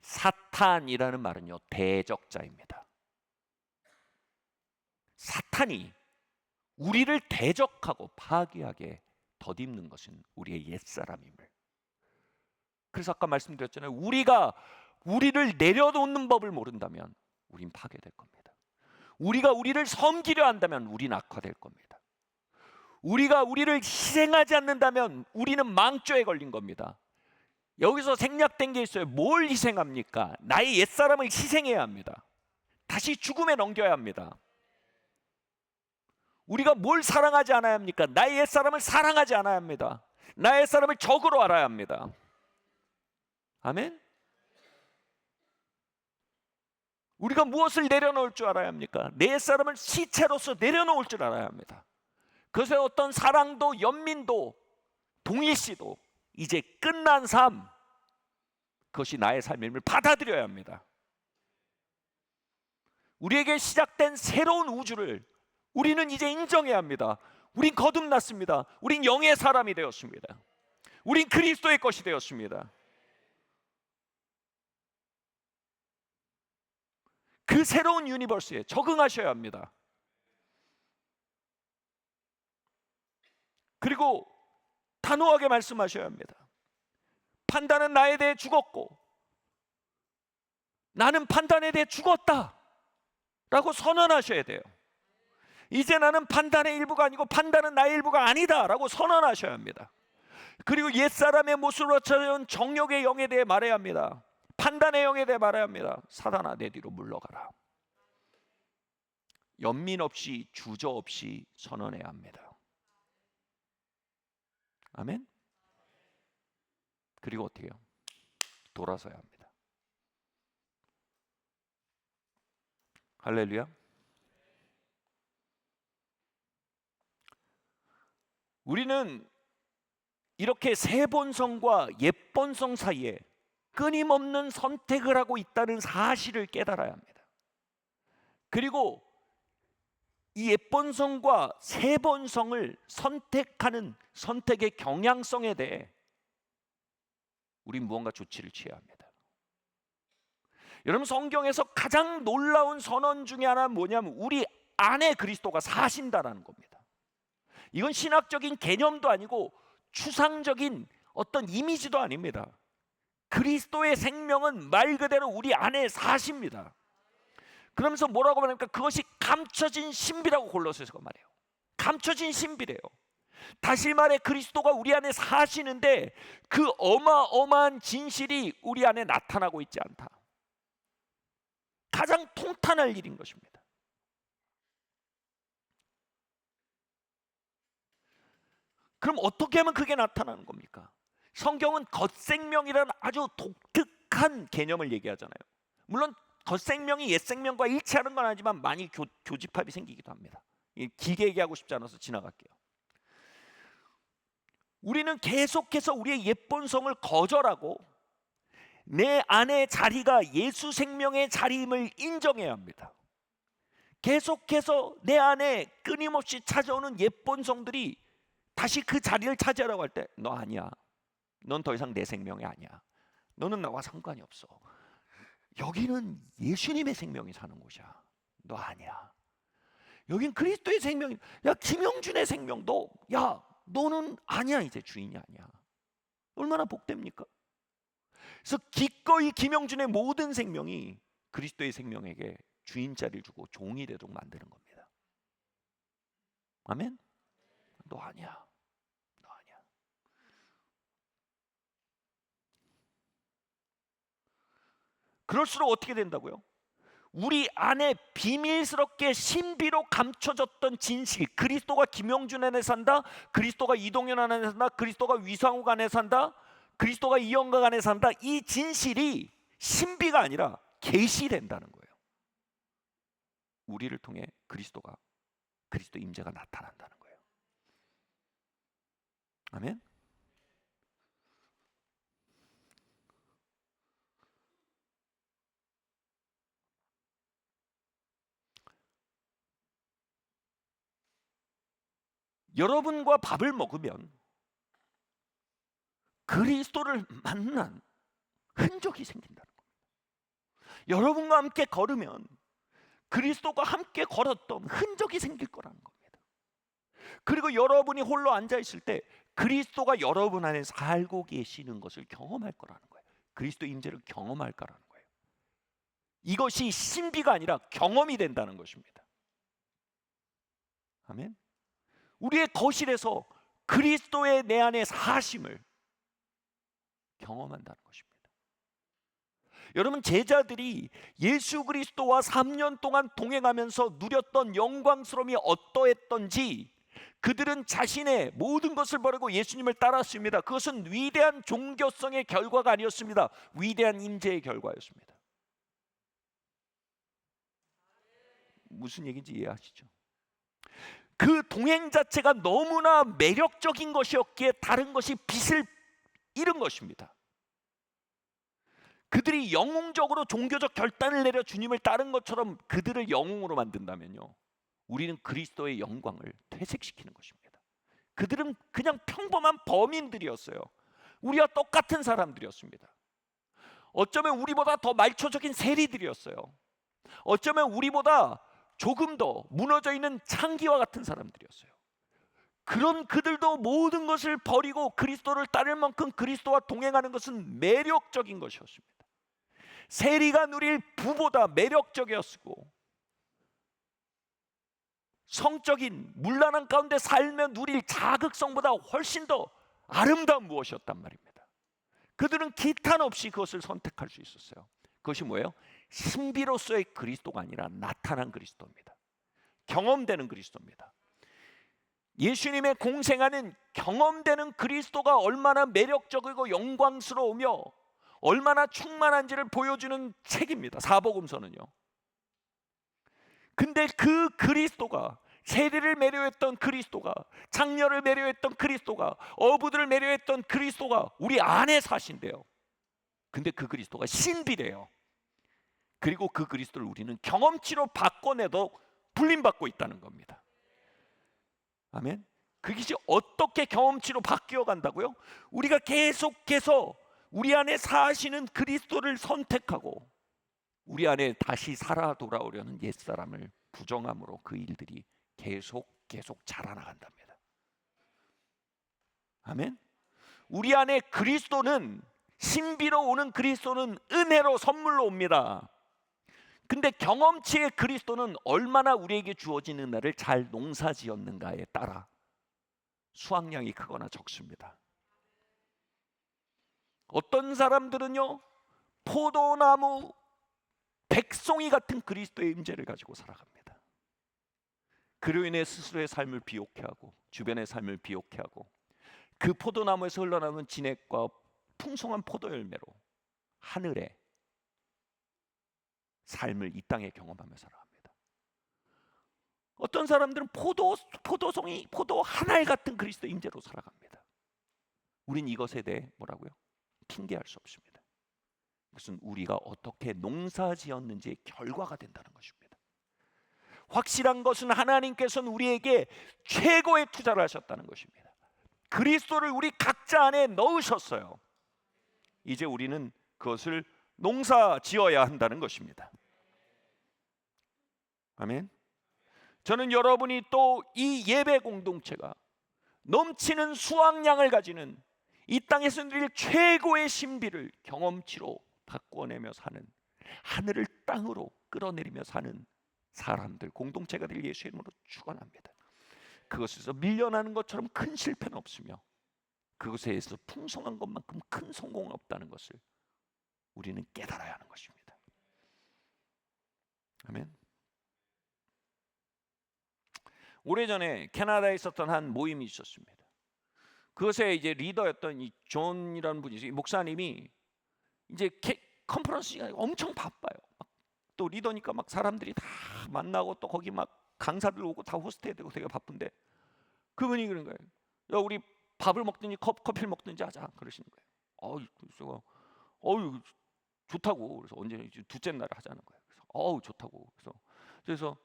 사탄이라는 말은요, 대적자입니다. 사탄이 우리를 대적하고 파괴하게 덧입는 것은 우리의 옛사람임을. 그래서 아까 말씀드렸잖아요. 우리가 우리를 내려놓는 법을 모른다면 우린 파괴될 겁니다. 우리가 우리를 섬기려 한다면 우린 악화될 겁니다. 우리가 우리를 희생하지 않는다면 우리는 망조에 걸린 겁니다. 여기서 생략된 게 있어요. 뭘 희생합니까? 나의 옛사람을 희생해야 합니다. 다시 죽음에 넘겨야 합니다. 우리가 뭘 사랑하지 않아야 합니까? 나의 옛사람을 사랑하지 않아야 합니다. 나의 옛사람을 적으로 알아야 합니다. 아멘? 우리가 무엇을 내려놓을 줄 알아야 합니까? 내 옛사람을 시체로서 내려놓을 줄 알아야 합니다. 그것에 어떤 사랑도 연민도 동일시도 이제 끝난 삶, 그것이 나의 삶임을 받아들여야 합니다. 우리에게 시작된 새로운 우주를 우리는 이제 인정해야 합니다. 우린 거듭났습니다. 우린 영의 사람이 되었습니다. 우린 그리스도의 것이 되었습니다. 그 새로운 유니버스에 적응하셔야 합니다. 그리고 단호하게 말씀하셔야 합니다. 판단은 나에 대해 죽었고 나는 판단에 대해 죽었다 라고 선언하셔야 돼요. 이제 나는 판단의 일부가 아니고 판단은 나의 일부가 아니다 라고 선언하셔야 합니다. 그리고 옛사람의 모습으로 찾아온 정욕의 영에 대해 말해야 합니다. 판단의 영에 대해 말해야 합니다. 사단아, 내 뒤로 물러가라. 연민 없이 주저 없이 선언해야 합니다. 아멘. 그리고 어떻게 해요? 돌아서야 합니다. 할렐루야. 우리는 이렇게 새 본성과 옛 본성 사이에 끊임없는 선택을 하고 있다는 사실을 깨달아야 합니다. 그리고 이 옛 본성과 새 본성을 선택하는 선택의 경향성에 대해 우린 무언가 조치를 취해야 합니다. 여러분, 성경에서 가장 놀라운 선언 중에 하나는 뭐냐면 우리 안에 그리스도가 사신다라는 겁니다. 이건 신학적인 개념도 아니고 추상적인 어떤 이미지도 아닙니다. 그리스도의 생명은 말 그대로 우리 안에 사십니다. 그러면서 뭐라고 말합니까? 그것이 감춰진 신비라고 골로새서가 말해요. 감춰진 신비래요. 다시 말해 그리스도가 우리 안에 사시는데 그 어마어마한 진실이 우리 안에 나타나고 있지 않다. 가장 통탄할 일인 것입니다. 그럼 어떻게 하면 그게 나타나는 겁니까? 성경은 겉생명이라는 아주 독특한 개념을 얘기하잖아요. 물론 겉생명이 옛생명과 일치하는 건 아니지만 많이 교집합이 생기기도 합니다. 길게 얘기하고 싶지 않아서 지나갈게요. 우리는 계속해서 우리의 옛 본성을 거절하고 내 안의 자리가 예수 생명의 자리임을 인정해야 합니다. 계속해서 내 안에 끊임없이 찾아오는 옛 본성들이 다시 그 자리를 차지하라고 할 때 너 아니야. 넌 더 이상 내 생명이 아니야. 너는 나와 상관이 없어. 여기는 예수님의 생명이 사는 곳이야. 너 아니야. 여긴 그리스도의 생명이. 야, 김영준의 생명도 야, 너는 아니야. 이제 주인이 아니야. 얼마나 복됩니까? 그래서 기꺼이 김영준의 모든 생명이 그리스도의 생명에게 주인 자리를 주고 종이 되도록 만드는 겁니다. 아멘? 너 아니야. 너 아니야. 그럴수록 어떻게 된다고요? 우리 안에 비밀스럽게 신비로 감춰졌던 진실, 그리스도가 김영준 안에 산다, 그리스도가 이동현 안에 산다, 그리스도가 위상욱 안에 산다, 그리스도가 이영각 안에 산다, 이 진실이 신비가 아니라 계시된다는 거예요. 우리를 통해 그리스도 임재가 나타난다는 거예요. 아멘. 여러분과 밥을 먹으면 그리스도를 만난 흔적이 생긴다는 겁니다. 여러분과 함께 걸으면 그리스도가 함께 걸었던 흔적이 생길 거라는 겁니다. 그리고 여러분이 홀로 앉아 있을 때 그리스도가 여러분 안에 살고 계시는 것을 경험할 거라는 거예요. 그리스도 임재를 경험할 거라는 거예요. 이것이 신비가 아니라 경험이 된다는 것입니다. 아멘. 우리의 거실에서 그리스도의 내 안에 사심을 경험한다는 것입니다. 여러분, 제자들이 예수 그리스도와 3년 동안 동행하면서 누렸던 영광스러움이 어떠했던지 그들은 자신의 모든 것을 버리고 예수님을 따랐습니다. 그것은 위대한 종교성의 결과가 아니었습니다. 위대한 임재의 결과였습니다. 무슨 얘기인지 이해하시죠? 그 동행 자체가 너무나 매력적인 것이었기에 다른 것이 빛을 잃은 것입니다. 그들이 영웅적으로 종교적 결단을 내려 주님을 따른 것처럼 그들을 영웅으로 만든다면요, 우리는 그리스도의 영광을 퇴색시키는 것입니다. 그들은 그냥 평범한 범인들이었어요. 우리와 똑같은 사람들이었습니다. 어쩌면 우리보다 더 말초적인 세리들이었어요. 어쩌면 우리보다 조금 더 무너져 있는 창기와 같은 사람들이었어요. 그런 그들도 모든 것을 버리고 그리스도를 따를 만큼 그리스도와 동행하는 것은 매력적인 것이었습니다. 세리가 누릴 부보다 매력적이었고, 성적인 문란한 가운데 살며 누릴 자극성보다 훨씬 더 아름다운 무엇이었단 말입니다. 그들은 기탄 없이 그것을 선택할 수 있었어요. 그것이 뭐예요? 신비로서의 그리스도가 아니라 나타난 그리스도입니다. 경험되는 그리스도입니다. 예수님의 공생하는 경험되는 그리스도가 얼마나 매력적이고 영광스러우며 얼마나 충만한지를 보여주는 책입니다. 사복음서는요. 근데 그 그리스도가, 세리를 매료했던 그리스도가, 장녀를 매료했던 그리스도가, 어부들을 매료했던 그리스도가 우리 안에 사신대요. 근데 그 그리스도가 신비래요. 그리고 그 그리스도를 우리는 경험치로 바꿔내도 불림받고 있다는 겁니다. 아멘. 그것이 어떻게 경험치로 바뀌어 간다고요? 우리가 계속해서 우리 안에 사시는 그리스도를 선택하고 우리 안에 다시 살아 돌아오려는 옛사람을 부정함으로 그 일들이 계속 자라나간답니다. 아멘. 우리 안에 그리스도는, 신비로 오는 그리스도는 은혜로 선물로 옵니다. 근데 경험치의 그리스도는 얼마나 우리에게 주어진 은혜를 잘 농사지었는가에 따라 수확량이 크거나 적습니다. 어떤 사람들은요, 포도나무 백송이 같은 그리스도의 임재를 가지고 살아갑니다. 그로 인해 스스로의 삶을 비옥해 하고 주변의 삶을 비옥해 하고 그 포도나무에서 흘러나오는 진액과 풍성한 포도 열매로 하늘의 삶을 이 땅에 경험하며 살아갑니다. 어떤 사람들은 포도송이, 포도 하나에 같은 그리스도의 임재로 살아갑니다. 우린 이것에 대해 뭐라고요? 핑계할 수 없습니다. 그것은 우리가 어떻게 농사지었는지의 결과가 된다는 것입니다. 확실한 것은 하나님께서는 우리에게 최고의 투자를 하셨다는 것입니다. 그리스도를 우리 각자 안에 넣으셨어요. 이제 우리는 그것을 농사지어야 한다는 것입니다. 아멘. 저는 여러분이 또 이 예배 공동체가 넘치는 수확량을 가지는 이 땅에서 누릴 최고의 신비를 경험치로 바꿔내며 사는, 하늘을 땅으로 끌어내리며 사는 사람들, 공동체가 될 예수의 이름으로 축원합니다. 그것에서 밀려나는 것처럼 큰 실패는 없으며 그것에서 풍성한 것만큼 큰 성공은 없다는 것을 우리는 깨달아야 하는 것입니다. 아멘. 오래전에 캐나다에 있었던 한 모임이 있었습니다. 그것에 이제 리더였던 이 존이라는 분이 있어요. 목사님이 이제 컨퍼런스 시간이 엄청 바빠요. 또 리더니까 막 사람들이 다 만나고 또 거기 막 강사들 오고 다 호스트해야 되고 되게 바쁜데 그분이 그런 거예요. 야, 우리 밥을 먹든지 커피를 먹든지 하자 그러시는 거예요. 그래서 좋다고. 그래서 언제 이제 둘째 날에 하자는 거예요. 그래서 좋다고. 그래서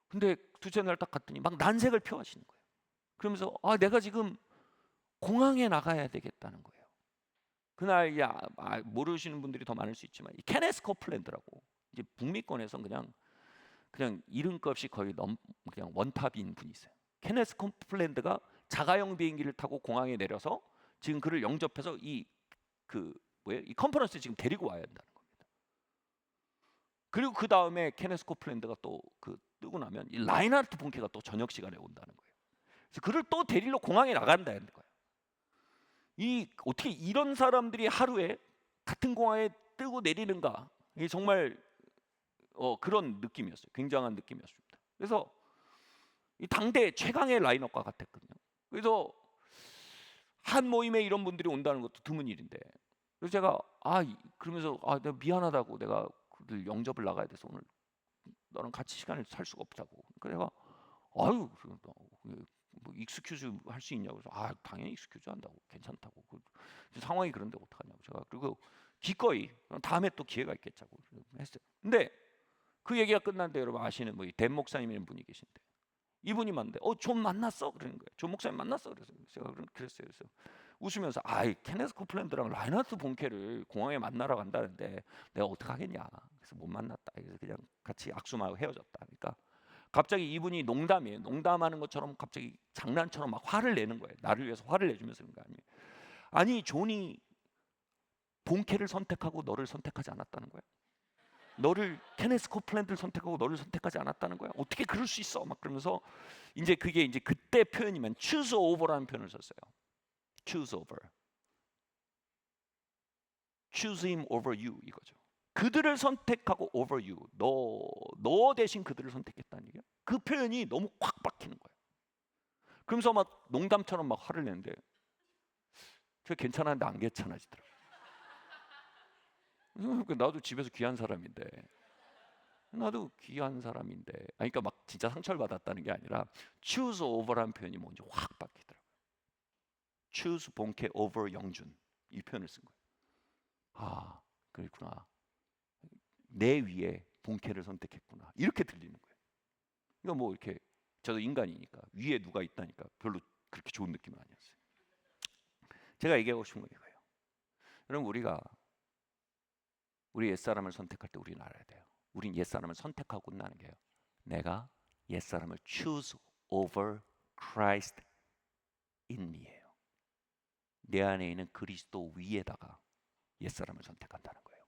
근데 둘째 날 딱 갔더니 막 난색을 표하시는 거예요. 그러면서 내가 지금 공항에 나가야 되겠다는 거예요. 그날 모르시는 분들이 더 많을 수 있지만 이 케네스 코플랜드라고 이제 북미권에서 그냥 이름값이 거의 그냥 원탑인 분이 있어요. 케네스 코플랜드가 자가용 비행기를 타고 공항에 내려서 지금 그를 영접해서 이 컨퍼런스 지금 데리고 와야 한다는 겁니다. 그리고 그 다음에 케네스 코플랜드가 또 뜨고 나면 이 라인하르트 본케가 또 저녁 시간에 온다는 거예요. 그래서 그를 또 데리러 공항에 나간다는 거예요. 어떻게 이런 사람들이 하루에 같은 공항에 뜨고 내리는가? 이게 정말 그런 느낌이었어요. 굉장한 느낌이었습니다. 그래서 이 당대 최강의 라인업과 같았거든요. 그래서 한 모임에 이런 분들이 온다는 것도 드문 일인데, 그래서 제가 그러면서 내가 미안하다고, 내가 그들 영접을 나가야 돼서 오늘 너랑 같이 시간을 살 수가 없다고. 그러니까 내가 뭐 익스큐즈 할 수 있냐고. 그래서 당연히 익스큐즈 한다고, 괜찮다고. 상황이 그런데 어떡하냐고. 제가 그리고 기꺼이 다음에 또 기회가 있겠자고 했어요. 근데 그 얘기가 끝났는데 여러분 아시는 뭐 댄 목사님이라는 분이 계신데 이분이 만데 존 만났어? 그러는 거예요. 존 목사님 만났어? 그래서 제가 그랬어요. 그래서 웃으면서 케네스 코플랜드랑 라이너트 본케를 공항에 만나러 간다는데 내가 어떡하겠냐. 그래서 못 만났다. 그래서 그냥 같이 악수하고 헤어졌다. 그러니까 갑자기 이분이 농담이에요. 농담하는 것처럼 갑자기 장난처럼 막 화를 내는 거예요. 나를 위해서 화를 내주면서 그런 거 아니에요. 아니 존이 본캐를 선택하고 너를 선택하지 않았다는 거야. 너를 케네스 코플랜드를 선택하고 너를 선택하지 않았다는 거야. 어떻게 그럴 수 있어? 막 그러면서 이제 그게 이제 그때 표현이면 choose over라는 표현을 썼어요. choose over. choose him over you 이거죠. 그들을 선택하고 over you. 너 대신 그들을 선택했다는 얘기야. 그 표현이 너무 꽉 박히는 거예요. 그러면서 막 농담처럼 막 화를 내는데 저 괜찮았는데 안 괜찮아지더라고요. 나도 집에서 귀한 사람인데 그러니까 막 진짜 상처를 받았다는 게 아니라 choose over라는 표현이 뭔지 확 바뀌더라고요. choose 본캐 over 영준 이 표현을 쓴 거예요. 그렇구나. 내 위에 본캐를 선택했구나. 이렇게 들리는 거예요. 이거 뭐 이렇게 저도 인간이니까 위에 누가 있다니까 별로 그렇게 좋은 느낌은 아니었어요. 제가 얘기하고 싶은 건 이거예요. 여러분 우리 옛사람을 선택할 때 우리는 알아야 돼요. 우린 옛사람을 선택하고 끝나는 게요. 내가 옛사람을 choose over Christ in me예요. 내 안에 있는 그리스도 위에다가 옛사람을 선택한다는 거예요.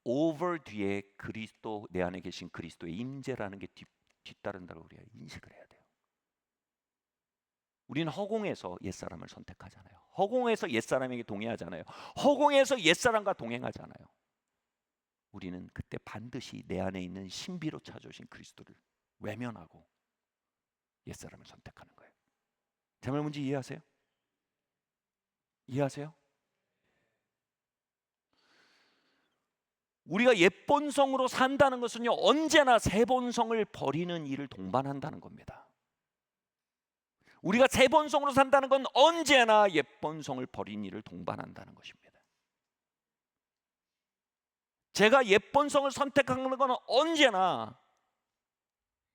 over 뒤에 그리스도 내 안에 계신 그리스도의 임재라는 게 뒤따른다고 우리가 인식을 해야 돼요. 우리는 허공에서 옛사람을 선택하잖아요. 허공에서 옛사람에게 동의하잖아요. 허공에서 옛사람과 동행하잖아요. 우리는 그때 반드시 내 안에 있는 신비로 찾아오신 그리스도를 외면하고 옛사람을 선택하는 거예요. 제 말 뭔지 이해하세요? 이해하세요? 우리가 옛본성으로 산다는 것은요 언제나 새본성을 버리는 일을 동반한다는 겁니다. 우리가 새본성으로 산다는 건 언제나 옛본성을 버린 일을 동반한다는 것입니다. 제가 옛본성을 선택하는 건 언제나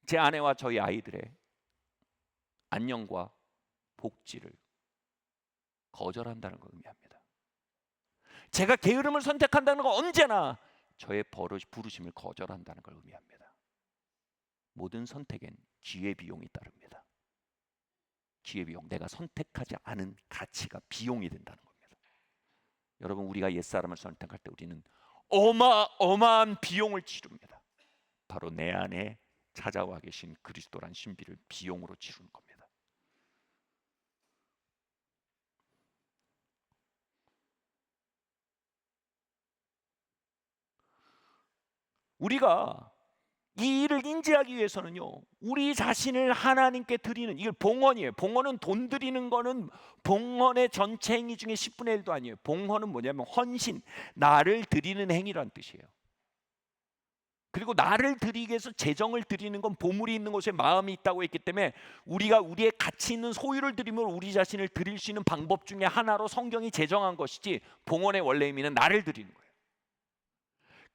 제 아내와 저희 아이들의 안녕과 복지를 거절한다는 걸 의미합니다. 제가 게으름을 선택한다는 건 언제나 저의 부르심을 거절한다는 걸 의미합니다. 모든 선택엔 기회비용이 따릅니다. 기회비용, 내가 선택하지 않은 가치가 비용이 된다는 겁니다. 여러분 우리가 옛사람을 선택할 때 우리는 어마어마한 비용을 치릅니다. 바로 내 안에 찾아와 계신 그리스도란 신비를 비용으로 치르는 겁니다. 우리가 이 일을 인지하기 위해서는요 우리 자신을 하나님께 드리는 이걸 봉헌이에요. 봉헌은 돈 드리는 거는 봉헌의 전체 행위 중에 10분의 1도 아니에요. 봉헌은 뭐냐면 헌신, 나를 드리는 행위란 뜻이에요. 그리고 나를 드리기 위해서 재정을 드리는 건 보물이 있는 곳에 마음이 있다고 했기 때문에 우리가 우리의 가치 있는 소유를 드리면 우리 자신을 드릴 수 있는 방법 중에 하나로 성경이 제정한 것이지 봉헌의 원래 의미는 나를 드리는 거예요.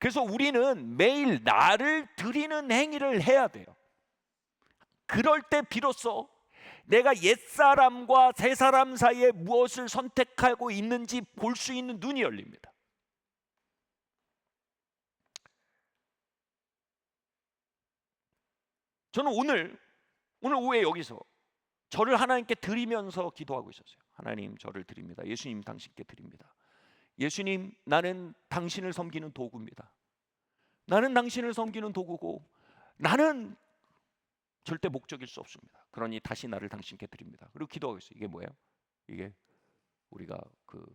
그래서 우리는 매일 나를 드리는 행위를 해야 돼요. 그럴 때 비로소 내가 옛사람과 새사람 사이에 무엇을 선택하고 있는지 볼 수 있는 눈이 열립니다. 저는 오늘 오후에 여기서 저를 하나님께 드리면서 기도하고 있었어요. 하나님 저를 드립니다. 예수님 당신께 드립니다. 예수님 나는 당신을 섬기는 도구입니다. 나는 당신을 섬기는 도구고 나는 절대 목적일 수 없습니다. 그러니 다시 나를 당신께 드립니다. 그리고 기도하고 있어요. 이게 뭐예요? 이게 우리가 그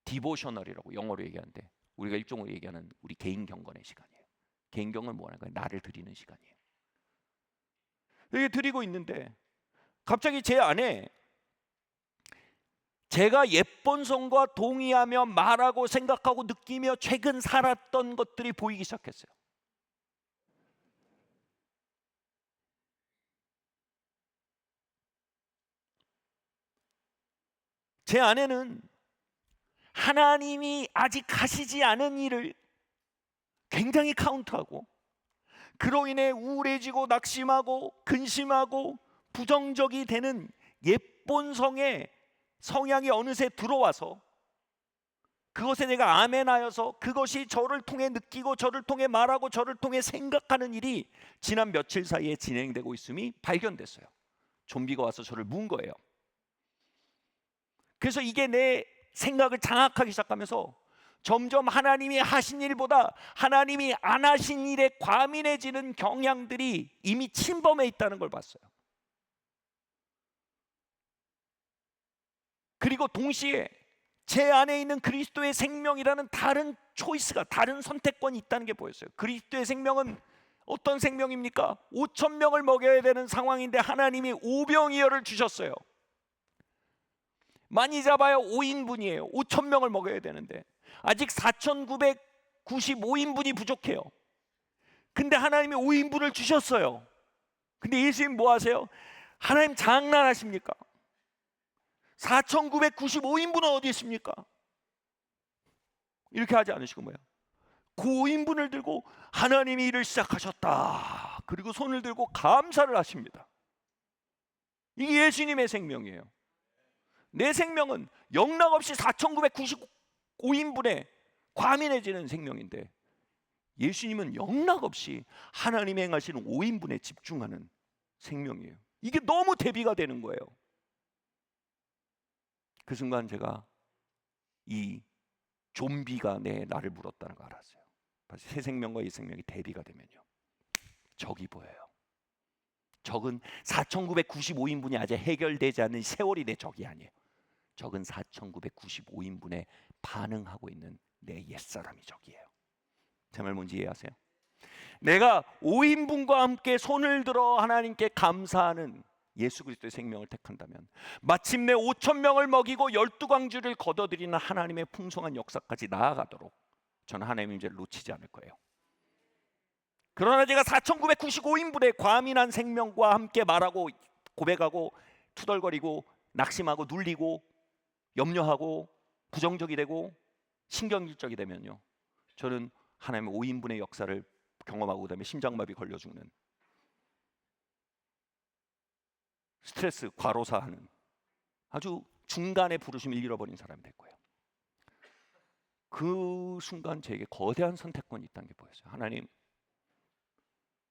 디보셔널이라고 영어로 얘기하는데 우리가 일종으로 얘기하는 우리 개인 경건의 시간이에요. 개인 경건은 뭐라는 거예요? 나를 드리는 시간이에요. 이렇게 드리고 있는데 갑자기 제 안에 제가 옛본성과 동의하며 말하고 생각하고 느끼며 최근 살았던 것들이 보이기 시작했어요. 제 안에는 하나님이 아직 하시지 않은 일을 굉장히 카운트하고, 그로 인해 우울해지고 낙심하고 근심하고 부정적이 되는 옛본성의 성향이 어느새 들어와서, 그것에 내가 아멘하여서 그것이 저를 통해 느끼고 저를 통해 말하고 저를 통해 생각하는 일이 지난 며칠 사이에 진행되고 있음이 발견됐어요. 좀비가 와서 저를 문 거예요. 그래서 이게 내 생각을 장악하기 시작하면서 점점 하나님이 하신 일보다 하나님이 안 하신 일에 과민해지는 경향들이 이미 침범해 있다는 걸 봤어요. 그리고 동시에 제 안에 있는 그리스도의 생명이라는 다른 초이스가, 다른 선택권이 있다는 게 보였어요. 그리스도의 생명은 어떤 생명입니까? 5천 명을 먹여야 되는 상황인데 하나님이 오병이어를 주셨어요. 많이 잡아야 5인분이에요. 5천 명을 먹여야 되는데 아직 4,995인분이 부족해요. 근데 하나님이 5인분을 주셨어요. 근데 예수님 뭐 하세요? 하나님 장난하십니까? 4,995인분은 어디 있습니까? 이렇게 하지 않으시고 뭐예요? 그 5인분을 들고 하나님이 일을 시작하셨다. 그리고 손을 들고 감사를 하십니다. 이게 예수님의 생명이에요. 내 생명은 영락없이 4,995인분에 과민해지는 생명인데, 예수님은 영락없이 하나님이 행하시는 5인분에 집중하는 생명이에요. 이게 너무 대비가 되는 거예요. 그 순간 제가 이 좀비가 나를 물었다는 걸 알았어요. 새 생명과 이 생명이 대비가 되면요, 적이 보여요. 적은 4,995인분이 아직 해결되지 않은 세월이 내 적이 아니에요. 적은 4,995인분에 반응하고 있는 내 옛사람이 적이에요. 제 말 뭔지 이해하세요? 내가 5인분과 함께 손을 들어 하나님께 감사하는 예수 그리스도의 생명을 택한다면 마침내 5천 명을 먹이고 12광주를 거둬들이는 하나님의 풍성한 역사까지 나아가도록 저는 하나님의 임재를 놓치지 않을 거예요. 그러나 제가 4,995인분의 과민한 생명과 함께 말하고 고백하고 투덜거리고 낙심하고 눌리고 염려하고 부정적이 되고 신경질적이 되면요, 저는 하나님의 5인분의 역사를 경험하고 그다음에 심장마비 걸려 죽는, 스트레스 과로사하는 아주 중간에 부르심을 잃어버린 사람이 될 거예요. 그 순간 제게 거대한 선택권이 있다는 게 보였어요.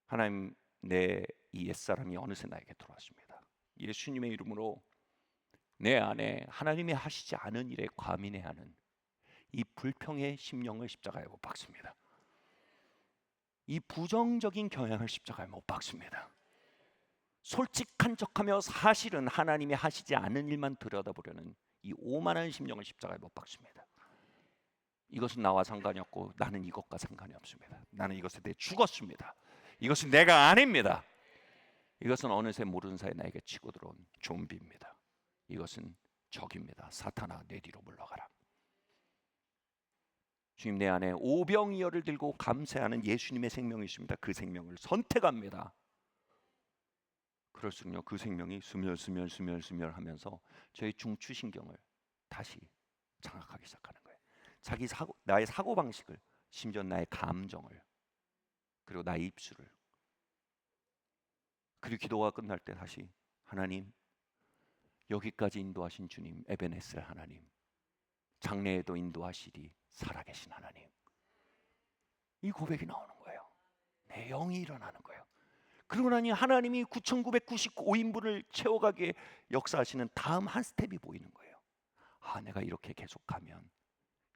하나님 내 이 옛사람이 어느새 나에게 들어왔습니다. 예수님의 이름으로 내 안에 하나님이 하시지 않은 일에 과민해하는 이 불평의 심령을 십자가에 못 박습니다. 이 부정적인 경향을 십자가에 못 박습니다. 솔직한 척하며 사실은 하나님이 하시지 않은 일만 들여다보려는 이 오만한 심령을 십자가에 못 박습니다. 이것은 나와 상관이 없고 나는 이것과 상관이 없습니다. 나는 이것에 대해 죽었습니다. 이것은 내가 아닙니다. 이것은 어느새 모르는 사이에 나에게 치고 들어온 좀비입니다. 이것은 적입니다. 사탄아, 내 뒤로 물러가라. 주님, 내 안에 오병이어를 들고 감사하는 예수님의 생명이 있습니다. 그 생명을 선택합니다. 그럴수록요, 그 생명이 스멸 하면서 저희 중추신경을 다시 장악하기 시작하는 거예요. 나의 사고방식을, 심지어 나의 감정을, 그리고 나의 입술을. 그리고 기도가 끝날 때 다시 하나님, 여기까지 인도하신 주님 에베네셀 하나님, 장래에도 인도하시리 살아계신 하나님. 이 고백이 나오는 거예요. 내 영이 일어나는 거예요. 그러고 나니 하나님이 9,995인분을 채워가기에 역사하시는 다음 한 스텝이 보이는 거예요. 아, 내가 이렇게 계속하면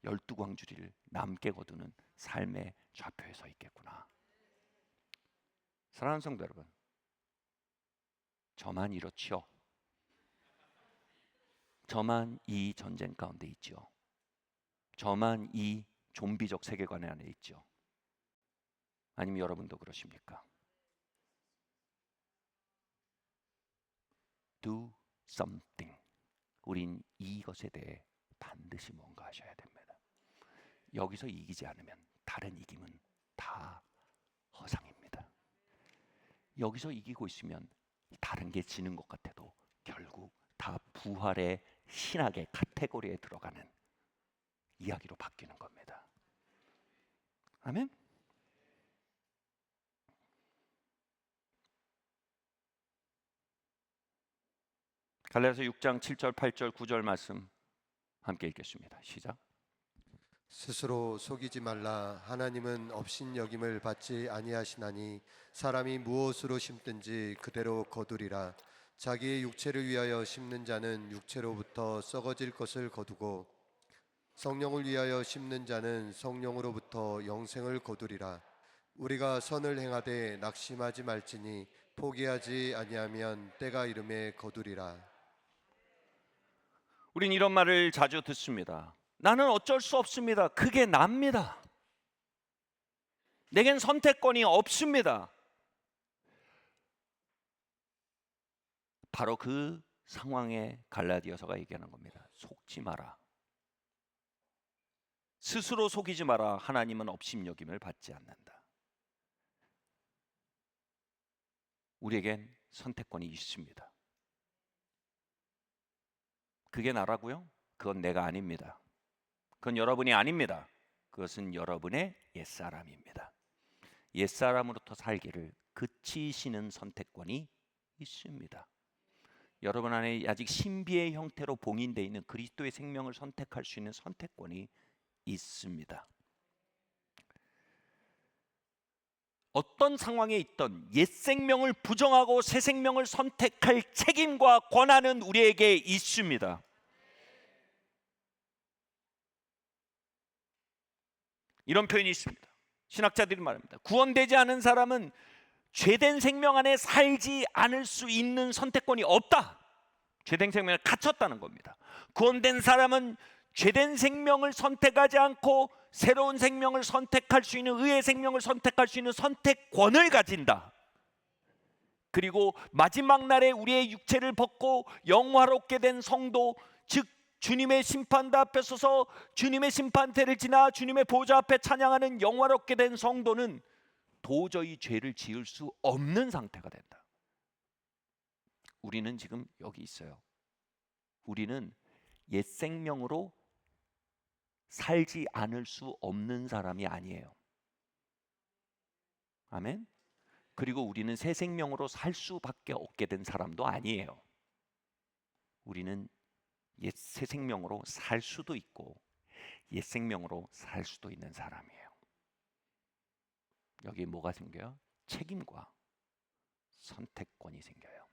12광주리를 남게 거두는 삶의 좌표에 서 있겠구나. 사랑하는 성도 여러분, 저만 이렇지요? 저만 이 전쟁 가운데 있지요? 저만 이 좀비적 세계관 안에 있지요? 아니면 여러분도 그러십니까? Do something. 우린 이것에 대해 반드시 뭔가 하셔야 됩니다. 여기서 이기지 않으면 다른 이김은 다 허상입니다. 여기서 이기고 있으면 다른 게 지는 것 같아도 결국 다 부활의 신학의 카테고리에 들어가는 이야기로 바뀌는 겁니다. 아멘. 갈라디아서 6장 7절, 8절, 9절 말씀 함께 읽겠습니다. 시작. 스스로 속이지 말라. 하나님은 업신여김을 받지 아니하시나니 사람이 무엇으로 심든지 그대로 거두리라. 자기의 육체를 위하여 심는 자는 육체로부터 썩어질 것을 거두고 성령을 위하여 심는 자는 성령으로부터 영생을 거두리라. 우리가 선을 행하되 낙심하지 말지니 포기하지 아니하면 때가 이름에 거두리라. 우린 이런 말을 자주 듣습니다. 나는 어쩔 수 없습니다. 그게 납니다. 내겐 선택권이 없습니다. 바로 그 상황에 갈라디아서가 얘기하는 겁니다. 속지 마라. 스스로 속이지 마라. 하나님은 업신여김을 받지 않는다. 우리에겐 선택권이 있습니다. 그게 나라고요? 그건 내가 아닙니다. 그건 여러분이 아닙니다. 그것은 여러분의 옛사람입니다. 옛사람으로부터 살기를 그치시는 선택권이 있습니다. 여러분 안에 아직 신비의 형태로 봉인되어 있는 그리스도의 생명을 선택할 수 있는 선택권이 있습니다. 어떤 상황에 있던 옛 생명을 부정하고 새 생명을 선택할 책임과 권한은 우리에게 있습니다. 이런 표현이 있습니다. 신학자들이 말합니다. 구원되지 않은 사람은 죄된 생명 안에 살지 않을 수 있는 선택권이 없다. 죄된 생명에 갇혔다는 겁니다. 구원된 사람은 죄된 생명을 선택하지 않고 새로운 생명을 선택할 수 있는, 의의 생명을 선택할 수 있는 선택권을 가진다. 그리고 마지막 날에 우리의 육체를 벗고 영화롭게 된 성도, 즉 주님의 심판대 앞에 서서 주님의 심판대를 지나 주님의 보좌 앞에 찬양하는 영화롭게 된 성도는 도저히 죄를 지을 수 없는 상태가 된다. 우리는 지금 여기 있어요. 우리는 옛 생명으로 살지 않을 수 없는 사람이 아니에요. 아멘. 그리고 우리는 새 생명으로 살 수밖에 없게 된 사람도 아니에요. 우리는 옛 새 생명으로 살 수도 있고 옛 생명으로 살 수도 있는 사람이에요. 여기 뭐가 생겨요? 책임과 선택권이 생겨요.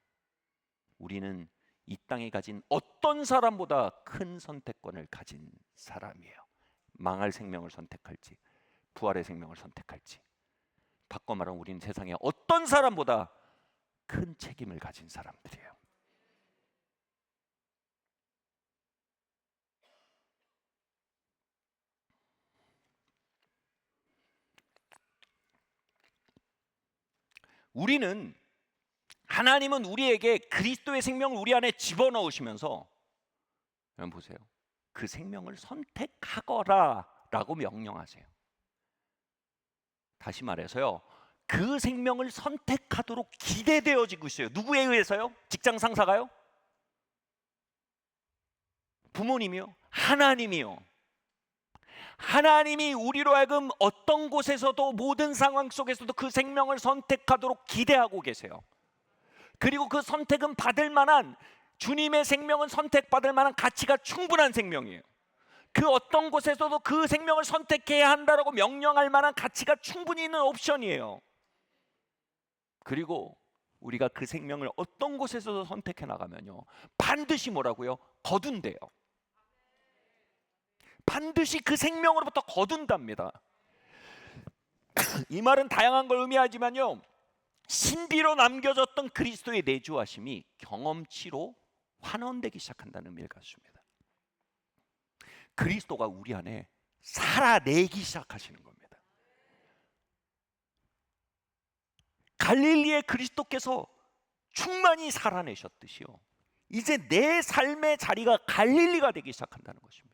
우리는 이 땅에 가진 어떤 사람보다 큰 선택권을 가진 사람이에요. 망할 생명을 선택할지 부활의 생명을 선택할지, 바꿔 말하면 우리는 세상에 어떤 사람보다 큰 책임을 가진 사람들이에요. 하나님은 우리에게 그리스도의 생명을 우리 안에 집어넣으시면서, 여러분 보세요. 그 생명을 선택하거라 라고 명령하세요. 다시 말해서요, 그 생명을 선택하도록 기대되어지고 있어요. 누구에 의해서요? 직장 상사가요? 부모님이요? 하나님이요. 하나님이 우리로 하여금 어떤 곳에서도, 모든 상황 속에서도 그 생명을 선택하도록 기대하고 계세요. 그리고 그 선택은 받을 만한, 주님의 생명은 선택받을 만한 가치가 충분한 생명이에요. 그 어떤 곳에서도 그 생명을 선택해야 한다라고 명령할 만한 가치가 충분히 있는 옵션이에요. 그리고 우리가 그 생명을 어떤 곳에서도 선택해 나가면요, 반드시 뭐라고요? 거둔대요. 반드시 그 생명으로부터 거둔답니다. 이 말은 다양한 걸 의미하지만요, 신비로 남겨졌던 그리스도의 내주하심이 경험치로 환원되기 시작한다는 의미를 갖습니다. 그리스도가 우리 안에 살아내기 시작하시는 겁니다. 갈릴리의 그리스도께서 충만히 살아내셨듯이요, 이제 내 삶의 자리가 갈릴리가 되기 시작한다는 것입니다.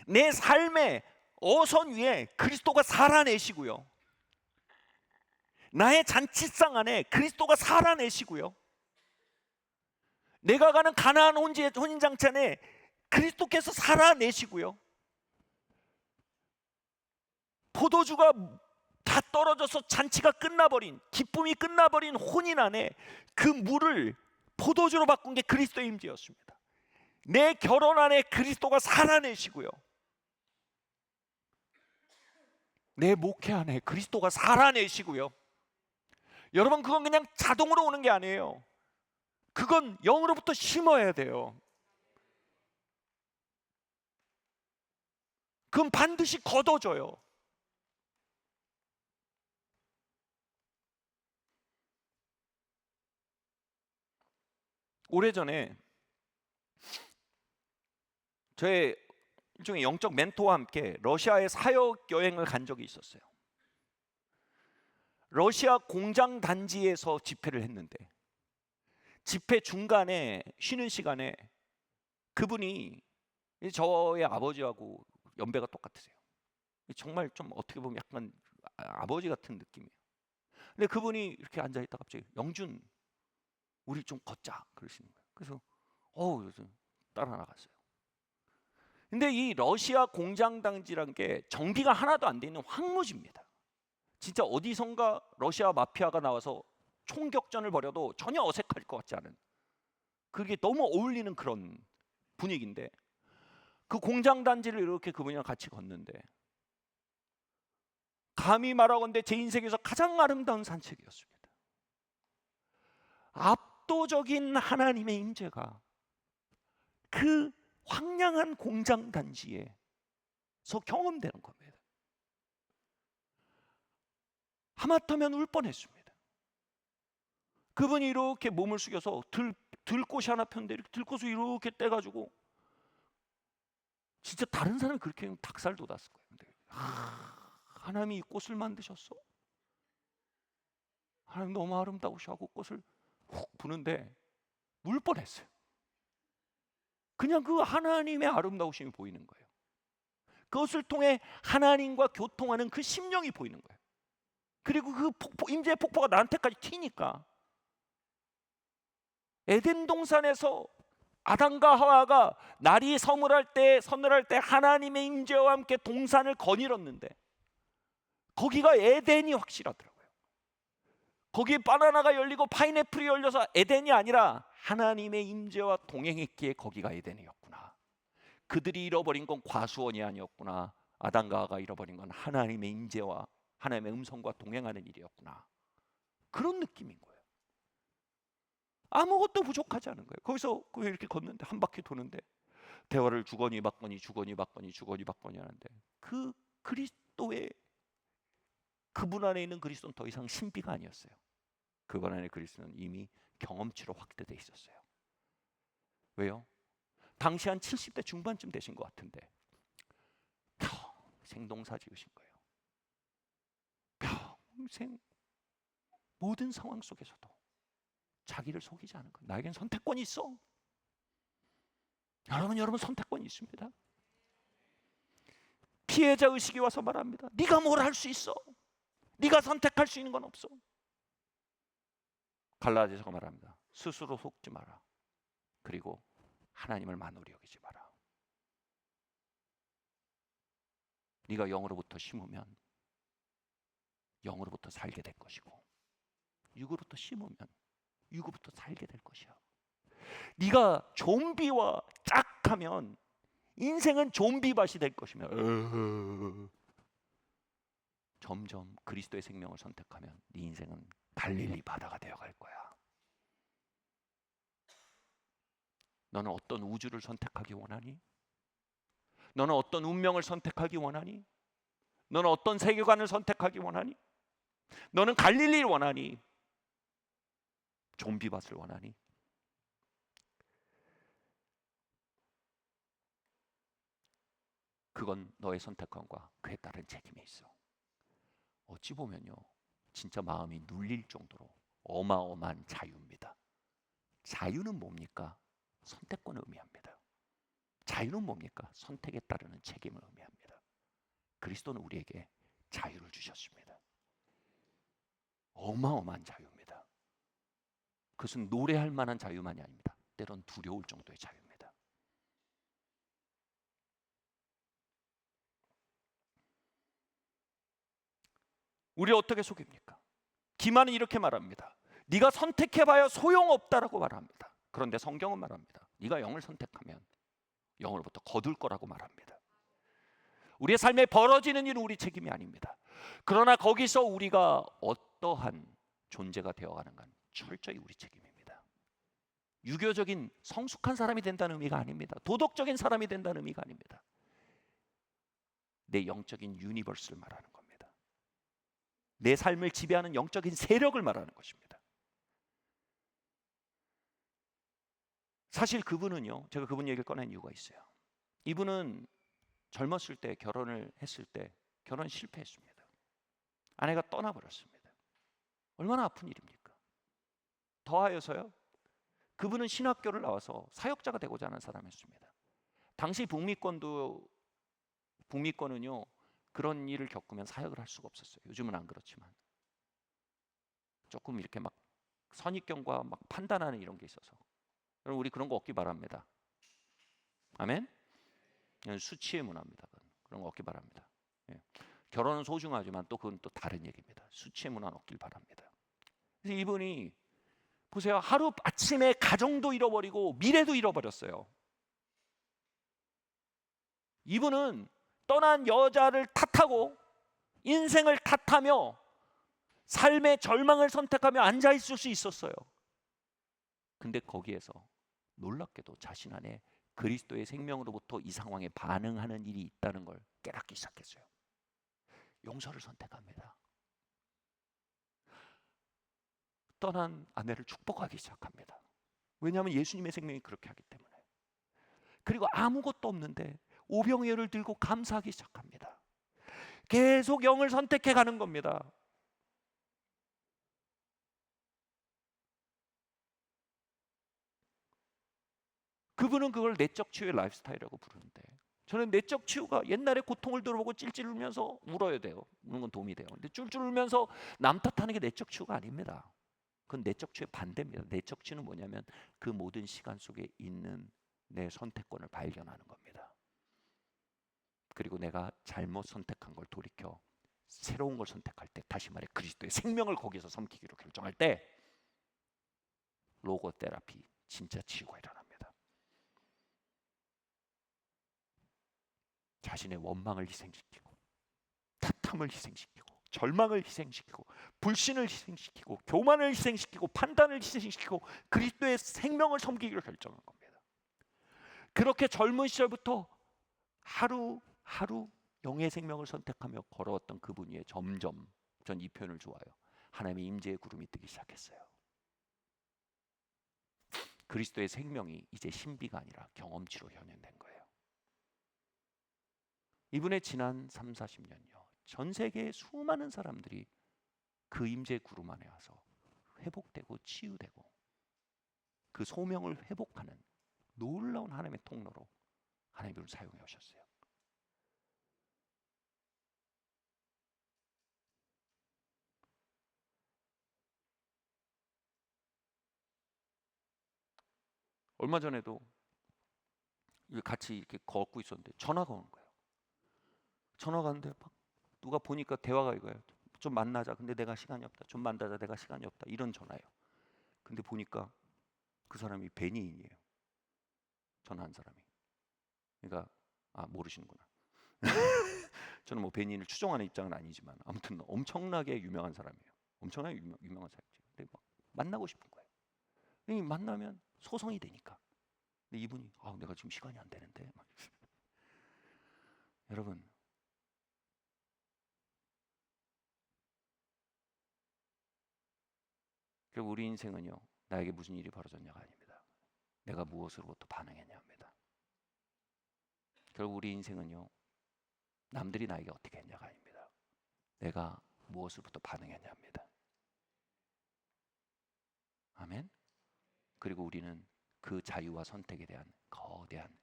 내 삶의 어선 위에 그리스도가 살아내시고요, 나의 잔치상 안에 그리스도가 살아내시고요, 내가 가는 가나안 혼인잔치 안에 그리스도께서 살아내시고요. 포도주가 다 떨어져서 잔치가 끝나버린, 기쁨이 끝나버린 혼인 안에 그 물을 포도주로 바꾼 게 그리스도의 임재였습니다. 내 결혼 안에 그리스도가 살아내시고요. 내 목회 안에 그리스도가 살아내시고요. 여러분, 그건 그냥 자동으로 오는 게 아니에요. 그건 영으로부터 심어야 돼요. 그건 반드시 걷어져요. 오래전에 저의 일종의 영적 멘토와 함께 러시아에 사역 여행을 간 적이 있었어요. 러시아 공장 단지에서 집회를 했는데, 집회 중간에 쉬는 시간에 그분이 저의 아버지하고 연배가 똑같으세요. 정말 좀 어떻게 보면 약간 아버지 같은 느낌이에요. 근데 그분이 이렇게 앉아 있다 갑자기 영준, 우리 좀 걷자 그러시는 거예요. 그래서 따라 나갔어요. 근데 이 러시아 공장 단지란 게 정비가 하나도 안 돼 있는 황무지입니다. 진짜 어디선가 러시아 마피아가 나와서 총격전을 벌여도 전혀 어색할 것 같지 않은, 그게 너무 어울리는 그런 분위기인데, 그 공장 단지를 이렇게 그분이랑 같이 걷는데, 감히 말하건대 제 인생에서 가장 아름다운 산책이었습니다. 압도적인 하나님의 임재가 그 황량한 공장 단지에서 경험되는 겁니다. 하마터면 울 뻔했습니다. 그분이 이렇게 몸을 숙여서 들꽃이 하나 폈는데 이렇게 들꽃을 이렇게 떼가지고, 진짜 다른 사람이 그렇게 닭살 돋았을 거예요. 근데 하나님이 이 꽃을 만드셨어? 하나님 너무 아름다우셔 하고 꽃을 훅 부는데 울 뻔했어요. 그냥 그 하나님의 아름다우심이 보이는 거예요. 그것을 통해 하나님과 교통하는 그 심령이 보이는 거예요. 그리고 그 임재의 폭포가 나한테까지 튀니까, 에덴 동산에서 아담과 하와가 날이 서늘할 때 하나님의 임재와 함께 동산을 거닐었는데, 거기가 에덴이 확실하더라고요. 거기에 바나나가 열리고 파인애플이 열려서 에덴이 아니라 하나님의 임재와 동행했기에 거기가 에덴이었구나. 그들이 잃어버린 건 과수원이 아니었구나. 아담과 하와가 잃어버린 건 하나님의 임재와 하나님의 음성과 동행하는 일이었구나. 그런 느낌인 거예요. 아무것도 부족하지 않은 거예요. 거기서 이렇게 걷는데, 한 바퀴 도는데 대화를 주거니 받거니 하는데, 그 그리스도의, 그분 안에 있는 그리스도는 더 이상 신비가 아니었어요. 그분 안에 그리스도는 이미 경험치로 확대돼 있었어요. 왜요? 당시 한 70대 중반쯤 되신 것 같은데 평생 농사 지으신 거예요. 평생 모든 상황 속에서도 자기를 속이지 않은 거예요. 나에겐 선택권이 있어. 여러분 선택권이 있습니다. 피해자 의식이 와서 말합니다. 네가 뭘 할 수 있어? 네가 선택할 수 있는 건 없어. 갈라디아서가 말합니다. 스스로 속지 마라. 그리고 하나님을 만으로 여기지 마라. 네가 영으로부터 심으면 영으로부터 살게 될 것이고, 육으로부터 심으면 육으로부터 살게 될 것이야. 네가 좀비와 짝하면 인생은 좀비밭이 될 것이며, 점점 그리스도의 생명을 선택하면 네 인생은 갈릴리 바다가 되어갈 거야. 너는 어떤 우주를 선택하기 원하니? 너는 어떤 운명을 선택하기 원하니? 너는 어떤 세계관을 선택하기 원하니? 너는 갈릴리를 원하니? 좀비밭을 원하니? 그건 너의 선택권과 그에 따른 책임이 있어. 어찌 보면요, 진짜 마음이 눌릴 정도로 어마어마한 자유입니다. 자유는 뭡니까? 선택권을 의미합니다. 자유는 뭡니까? 선택에 따르는 책임을 의미합니다. 그리스도는 우리에게 자유를 주셨습니다. 어마어마한 자유입니다. 그것은 노래할 만한 자유만이 아닙니다. 때론 두려울 정도의 자유입니다. 우리를 어떻게 속입니까? 기만은 이렇게 말합니다. 네가 선택해봐야 소용없다라고 말합니다. 그런데 성경은 말합니다. 네가 영을 선택하면 영으로부터 거둘 거라고 말합니다. 우리의 삶에 벌어지는 일은 우리 책임이 아닙니다. 그러나 거기서 우리가 어떠한 존재가 되어가는 건 철저히 우리 책임입니다. 유교적인 성숙한 사람이 된다는 의미가 아닙니다. 도덕적인 사람이 된다는 의미가 아닙니다. 내 영적인 유니버스를 말하는 겁니다. 내 삶을 지배하는 영적인 세력을 말하는 것입니다. 사실 그분은요, 제가 그분 얘기를 꺼낸 이유가 있어요. 이분은 젊었을 때 결혼을 했을 때 결혼 실패했습니다. 아내가 떠나버렸습니다. 얼마나 아픈 일입니까? 더하여서요, 그분은 신학교를 나와서 사역자가 되고자 하는 사람이었습니다. 당시 북미권은요 그런 일을 겪으면 사역을 할 수가 없었어요. 요즘은 안 그렇지만 조금 이렇게 막 선입견과 막 판단하는 이런 게 있어서, 여러분 우리 그런 거 없기 바랍니다. 아멘. 수치의 문화입니다. 그런 거 없기 바랍니다. 예. 결혼은 소중하지만 또 그건 또 다른 얘기입니다. 수치의 문화는 없길 바랍니다. 그래서 이분이 보세요. 하루 아침에 가정도 잃어버리고 미래도 잃어버렸어요. 이분은 떠난 여자를 탓하고 인생을 탓하며 삶의 절망을 선택하며 앉아있을 수 있었어요. 근데 거기에서 놀랍게도 자신 안에 그리스도의 생명으로부터 이 상황에 반응하는 일이 있다는 걸 깨닫기 시작했어요. 용서를 선택합니다. 떠난 아내를 축복하기 시작합니다. 왜냐하면 예수님의 생명이 그렇게 하기 때문에. 그리고 아무것도 없는데 오병이어를 들고 감사하기 시작합니다. 계속 영을 선택해 가는 겁니다. 그분은 그걸 내적 치유의 라이프스타일이라고 부르는데, 저는 내적 치유가 옛날에 고통을 들어보고 찔찔 울면서 울어야 돼요. 우는 건 도움이 돼요. 근데 쫄쫄 울면서 남 탓하는 게 내적 치유가 아닙니다. 그건 내적 치유의 반대입니다. 내적 치유는 뭐냐면 그 모든 시간 속에 있는 내 선택권을 발견하는 겁니다. 그리고 내가 잘못 선택한 걸 돌이켜 새로운 걸 선택할 때, 다시 말해 그리스도의 생명을 거기서 섬기기로 결정할 때 로고 테라피, 진짜 치유가 일어납니다. 자신의 원망을 희생시키고 탓함을 희생시키고 절망을 희생시키고 불신을 희생시키고 교만을 희생시키고 판단을 희생시키고 그리스도의 생명을 섬기기로 결정한 겁니다. 그렇게 젊은 시절부터 하루하루 영의 생명을 선택하며 걸어왔던 그분 위에 점점, 전 이 표현을 좋아요, 하나님의 임재의 구름이 뜨기 시작했어요. 그리스도의 생명이 이제 신비가 아니라 경험치로 현현된 거예요. 이분의 지난 3, 40년요, 전 세계의 수많은 사람들이 그 임재의 구름 안에 와서 회복되고 치유되고 그 소명을 회복하는 놀라운 하나님의 통로로 하나님을 사용해 오셨어요. 얼마 전에도 같이 이렇게 걷고 있었는데 전화가 오는 거예요. 전화가 왔는데 막 누가 보니까 대화가 이거예요. 좀 만나자. 근데 내가 시간이 없다. 좀 만나자. 내가 시간이 없다. 이런 전화예요. 근데 보니까 그 사람이 베니인이에요. 전화한 사람이. 그러니까 모르시는구나. 저는 뭐 베니인을 추종하는 입장은 아니지만 아무튼 엄청나게 유명한 사람이에요. 엄청나게 유명한 사람이죠. 근데 막 만나고 싶은 거예요. 만나면 소송이 되니까. 근데 이분이 내가 지금 시간이 안 되는데. 여러분, 결국 우리 인생은요, 나에게 무슨 일이 벌어졌냐가 아닙니다. 내가 무엇으로부터 반응했냐입니다. 결국 우리 인생은요, 남들이 나에게 어떻게 했냐가 아닙니다. 내가 무엇으로부터 반응했냐입니다. 아멘. 그리고 우리는 그 자유와 선택에 대한 거대한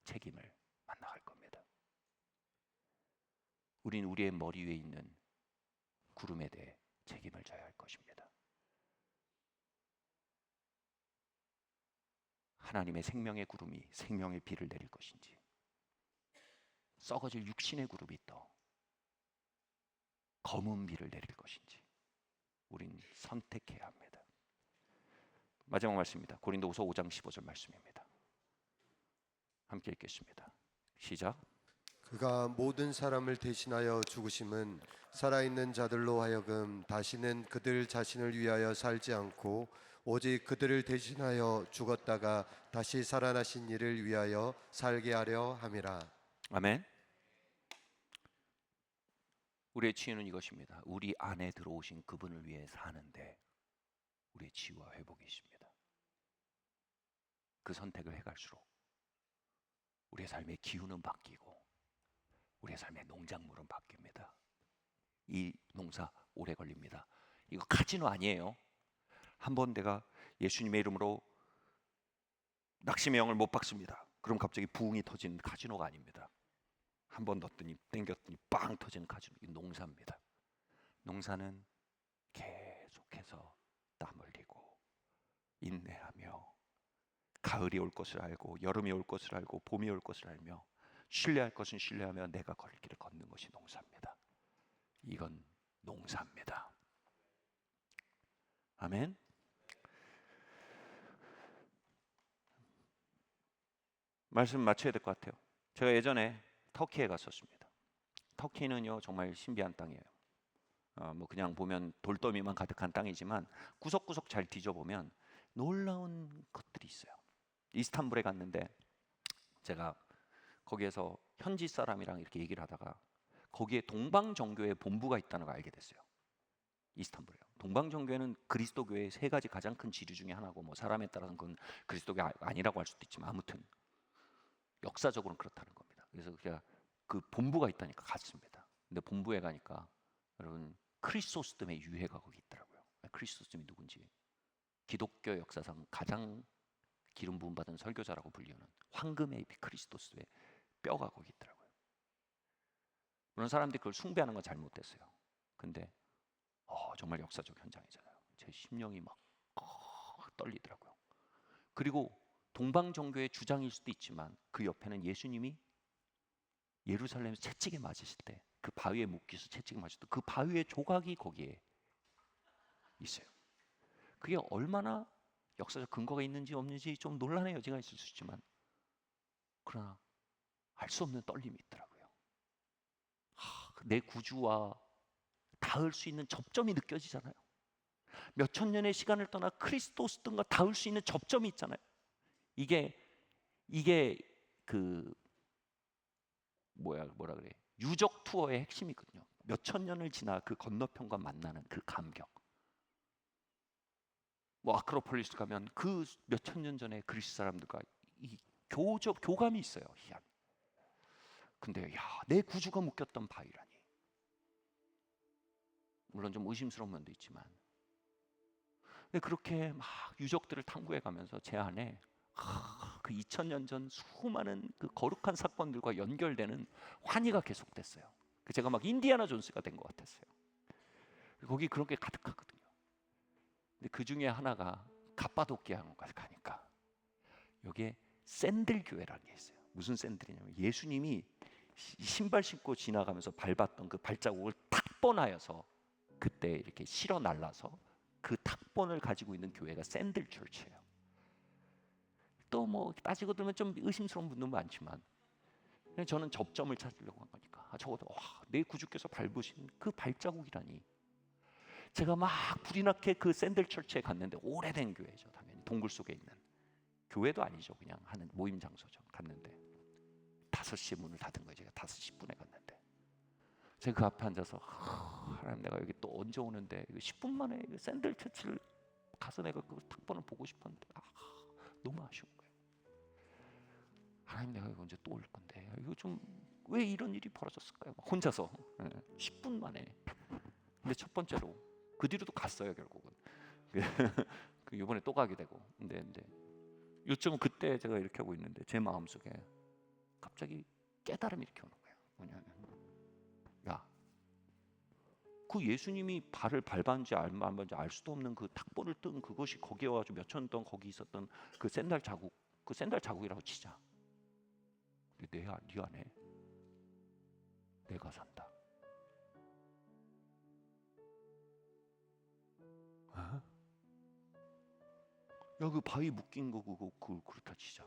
책임을 만나갈 겁니다. 우리는 우리의 머리 위에 있는 구름에 대해 책임을 져야 할 것입니다. 하나님의 생명의 구름이 생명의 비를 내릴 것인지, 썩어질 육신의 구름이 또 검은 비를 내릴 것인지 우린 선택해야 합니다. 마지막 말씀입니다. 고린도후서 5장 15절 말씀입니다. 함께 읽겠습니다. 시작. 그가 모든 사람을 대신하여 죽으심은 살아있는 자들로 하여금 다시는 그들 자신을 위하여 살지 않고 오직 그들을 대신하여 죽었다가 다시 살아나신 이를 위하여 살게 하려 함이라. 아멘. 우리의 치유는 이것입니다. 우리 안에 들어오신 그분을 위해 사는데 우리의 치유와 회복이 있습니다. 그 선택을 해갈수록 우리의 삶의 기후는 바뀌고 우리의 삶의 농작물은 바뀝니다. 이 농사 오래 걸립니다. 이거 카지노 아니에요. 한번 내가 예수님의 이름으로 낚시명을 못 박습니다. 그럼 갑자기 부흥이 터지는 카지노가 아닙니다. 한번 넣었더니 땡겼더니 빵 터지는 카지노. 이 농사입니다. 농사는 계속해서 땀 흘리고 인내하며 가을이 올 것을 알고 여름이 올 것을 알고 봄이 올 것을 알며 신뢰할 것은 신뢰하며 내가 걸 길을 걷는 것이 농사입니다. 이건 농사입니다. 아멘. 말씀 맞춰야 될 것 같아요. 제가 예전에 터키에 갔었습니다. 터키는요 정말 신비한 땅이에요. 뭐 그냥 보면 돌더미만 가득한 땅이지만 구석구석 잘 뒤져보면 놀라운 것들이 있어요. 이스탄불에 갔는데 제가 거기에서 현지 사람이랑 이렇게 얘기를 하다가 거기에 동방정교회 본부가 있다는 걸 알게 됐어요. 이스탄불에요. 동방정교회는 그리스도교회의 세 가지 가장 큰 지류 중에 하나고 뭐 사람에 따라서는 그건 그리스도교 아니라고 할 수도 있지만 아무튼 역사적으로는 그렇다는 겁니다. 그래서 제가 그 본부가 있다니까 갔습니다. 근데 본부에 가니까 여러분 크리소스톰의 유해가 거기 있더라고요. 크리소스톰이 누군지 기독교 역사상 가장 기름 부음 받은 설교자라고 불리는 황금의 크리스토스의 뼈가 거기 있더라고요. 물론 사람들이 그걸 숭배하는 건 잘못됐어요. 근데 정말 역사적 현장이잖아요. 제 심령이 막 떨리더라고요. 그리고 동방정교의 주장일 수도 있지만 그 옆에는 예수님이 예루살렘에서 채찍에 맞으실 때 그 바위에 묶여서 채찍에 맞을 때 그 바위의 조각이 거기에 있어요. 그게 얼마나 역사적 근거가 있는지 없는지 좀 논란의 여지가 있을 수 있지만 그러나 알 수 없는 떨림이 있더라고요. 내 구주와 닿을 수 있는 접점이 느껴지잖아요. 몇천 년의 시간을 떠나 크리스토스등과 닿을 수 있는 접점이 있잖아요. 이게 그 뭐라 그래? 유적 투어의 핵심이거든요. 몇천 년을 지나 그 건너편과 만나는 그 감격. 뭐 아크로폴리스 가면 그 몇천 년 전에 그리스 사람들과 이 교감이 있어요. 희한. 근데 내 구주가 묶였던 바위라니. 물론 좀 의심스러운 면도 있지만. 근데 그렇게 막 유적들을 탐구해 가면서 제 안에 그 2000년 전 수많은 그 거룩한 사건들과 연결되는 환희가 계속됐어요. 제가 막 인디아나 존스가 된 것 같았어요. 거기 그런 게 가득하거든요. 근데 그 중에 하나가 갑바도키아에 가니까 여기에 샌들 교회라는 게 있어요. 무슨 샌들이냐면 예수님이 신발 신고 지나가면서 밟았던 그 발자국을 탁번하여서 그때 이렇게 실어 날라서 그 탁본을 가지고 있는 교회가 샌들 처치예요. 또 뭐 따지고 들면 좀 의심스러운 분도 많지만 저는 접점을 찾으려고 한 거니까 적어도 내 구주께서 밟으신 그 발자국이라니. 제가 막 불이 나게 그 샌들 처치에 갔는데 오래된 교회죠. 당연히 동굴 속에 있는 교회도 아니죠. 그냥 하는 모임 장소죠. 갔는데 5시에 문을 닫은 거예요. 제가 5시 10분에 갔는데 제가 그 앞에 앉아서 하나님 내가 여기 또 언제 오는데 10분 만에 샌들 처치를 가서 내가 그 탁본을 보고 싶었는데 너무 아쉬운 거예요. 하나님 내가 이거 언제 또 올 건데 이거 좀 왜 이런 일이 벌어졌을까요? 혼자서 10분 만에. 근데 첫 번째로 그 뒤로도 갔어요 결국은. 그 이번에 또 가게 되고. 근데 요점은 그때 제가 이렇게 하고 있는데 제 마음속에 갑자기 깨달음이 이렇게 오는 거예요. 뭐냐면 그 예수님이 발을 밟았는지 안 밟았는지 알 수도 없는 그 탁본을 뜬 그것이 거기에 와서 몇천 년 동안 거기 있었던 그 샌들 자국, 그 샌들 자국이라고 치자. 네 안에 내가 산다. 야, 그 바위 묶인 거 그거 그렇다 치자.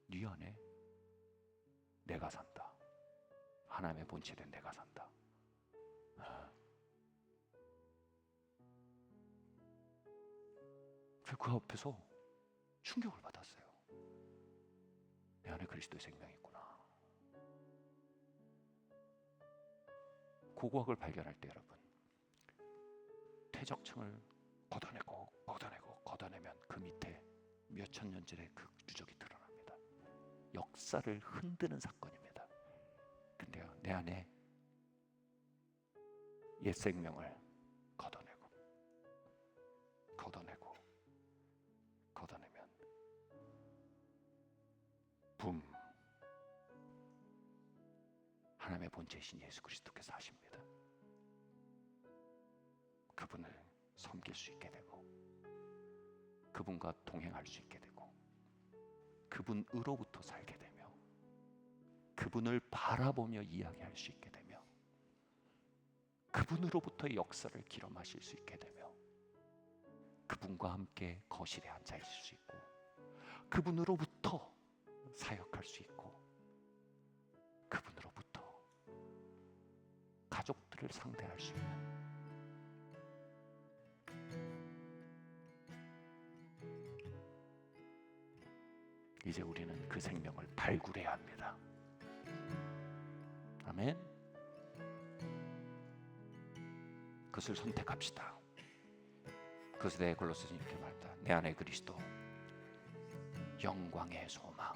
네 안에 내가 산다. 하나님의 본체된 내가 산다. 그 앞에서 충격을 받았어요. 내 안에 그리스도의 생명이 있구나. 고고학을 발견할 때 여러분, 퇴적층을 걷어내면 그 밑에 몇천 년 전의 그 유적이 드러납니다. 역사를 흔드는 사건입니다. 근데요, 내 안에 옛 생명을 걷어내면 붐, 하나님의 본체이신 예수 그리스도께서 하십니다. 그분을 섬길 수 있게 되고, 그분과 동행할 수 있게 되고, 그분으로부터 살게 되며, 그분을 바라보며 이야기할 수 있게 되며, 그분으로부터의 역사를 기록하실 수 있게 되며, 그분과 함께 거실에 앉아 있을 수 있고, 그분으로부터 사역할 수 있고, 그분으로부터 가족들을 상대할 수 있는, 이제 우리는 그 생명을 발굴해야 합니다. 아멘. 그것을 선택합시다. 그것에 대해 골로새서 이렇게 말합니다. 내 안에 그리스도, 영광의 소망.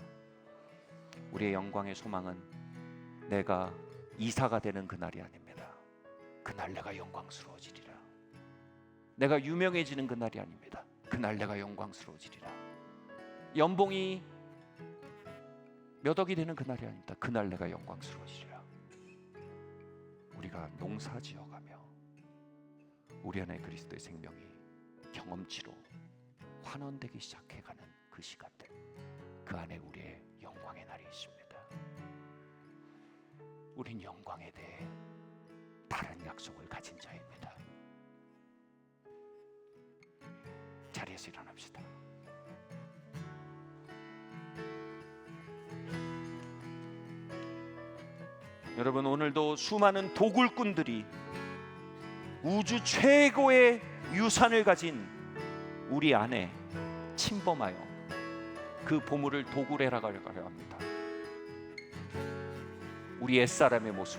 우리의 영광의 소망은 내가 이사가 되는 그날이 아닙니다. 그날 내가 영광스러워지리라. 내가 유명해지는 그날이 아닙니다. 그날 내가 영광스러워지리라. 연봉이 몇 억이 되는 그날이 아닙니다. 그날 내가 영광스러워지리라. 우리가 농사지어가며 우리 안에 그리스도의 생명이 경험치로 환원되기 시작해가는 그 시간들, 그 안에 우리의 영광의 날이 있습니다. 우린 영광에 대해 다른 약속을 가진 자입니다. 자리에서 일어납시다. 여러분, 오늘도 수많은 도굴꾼들이 우주 최고의 유산을 가진 우리 안에 침범하여 그 보물을 도굴해 나가려고 합니다. 우리 옛사람의 모습,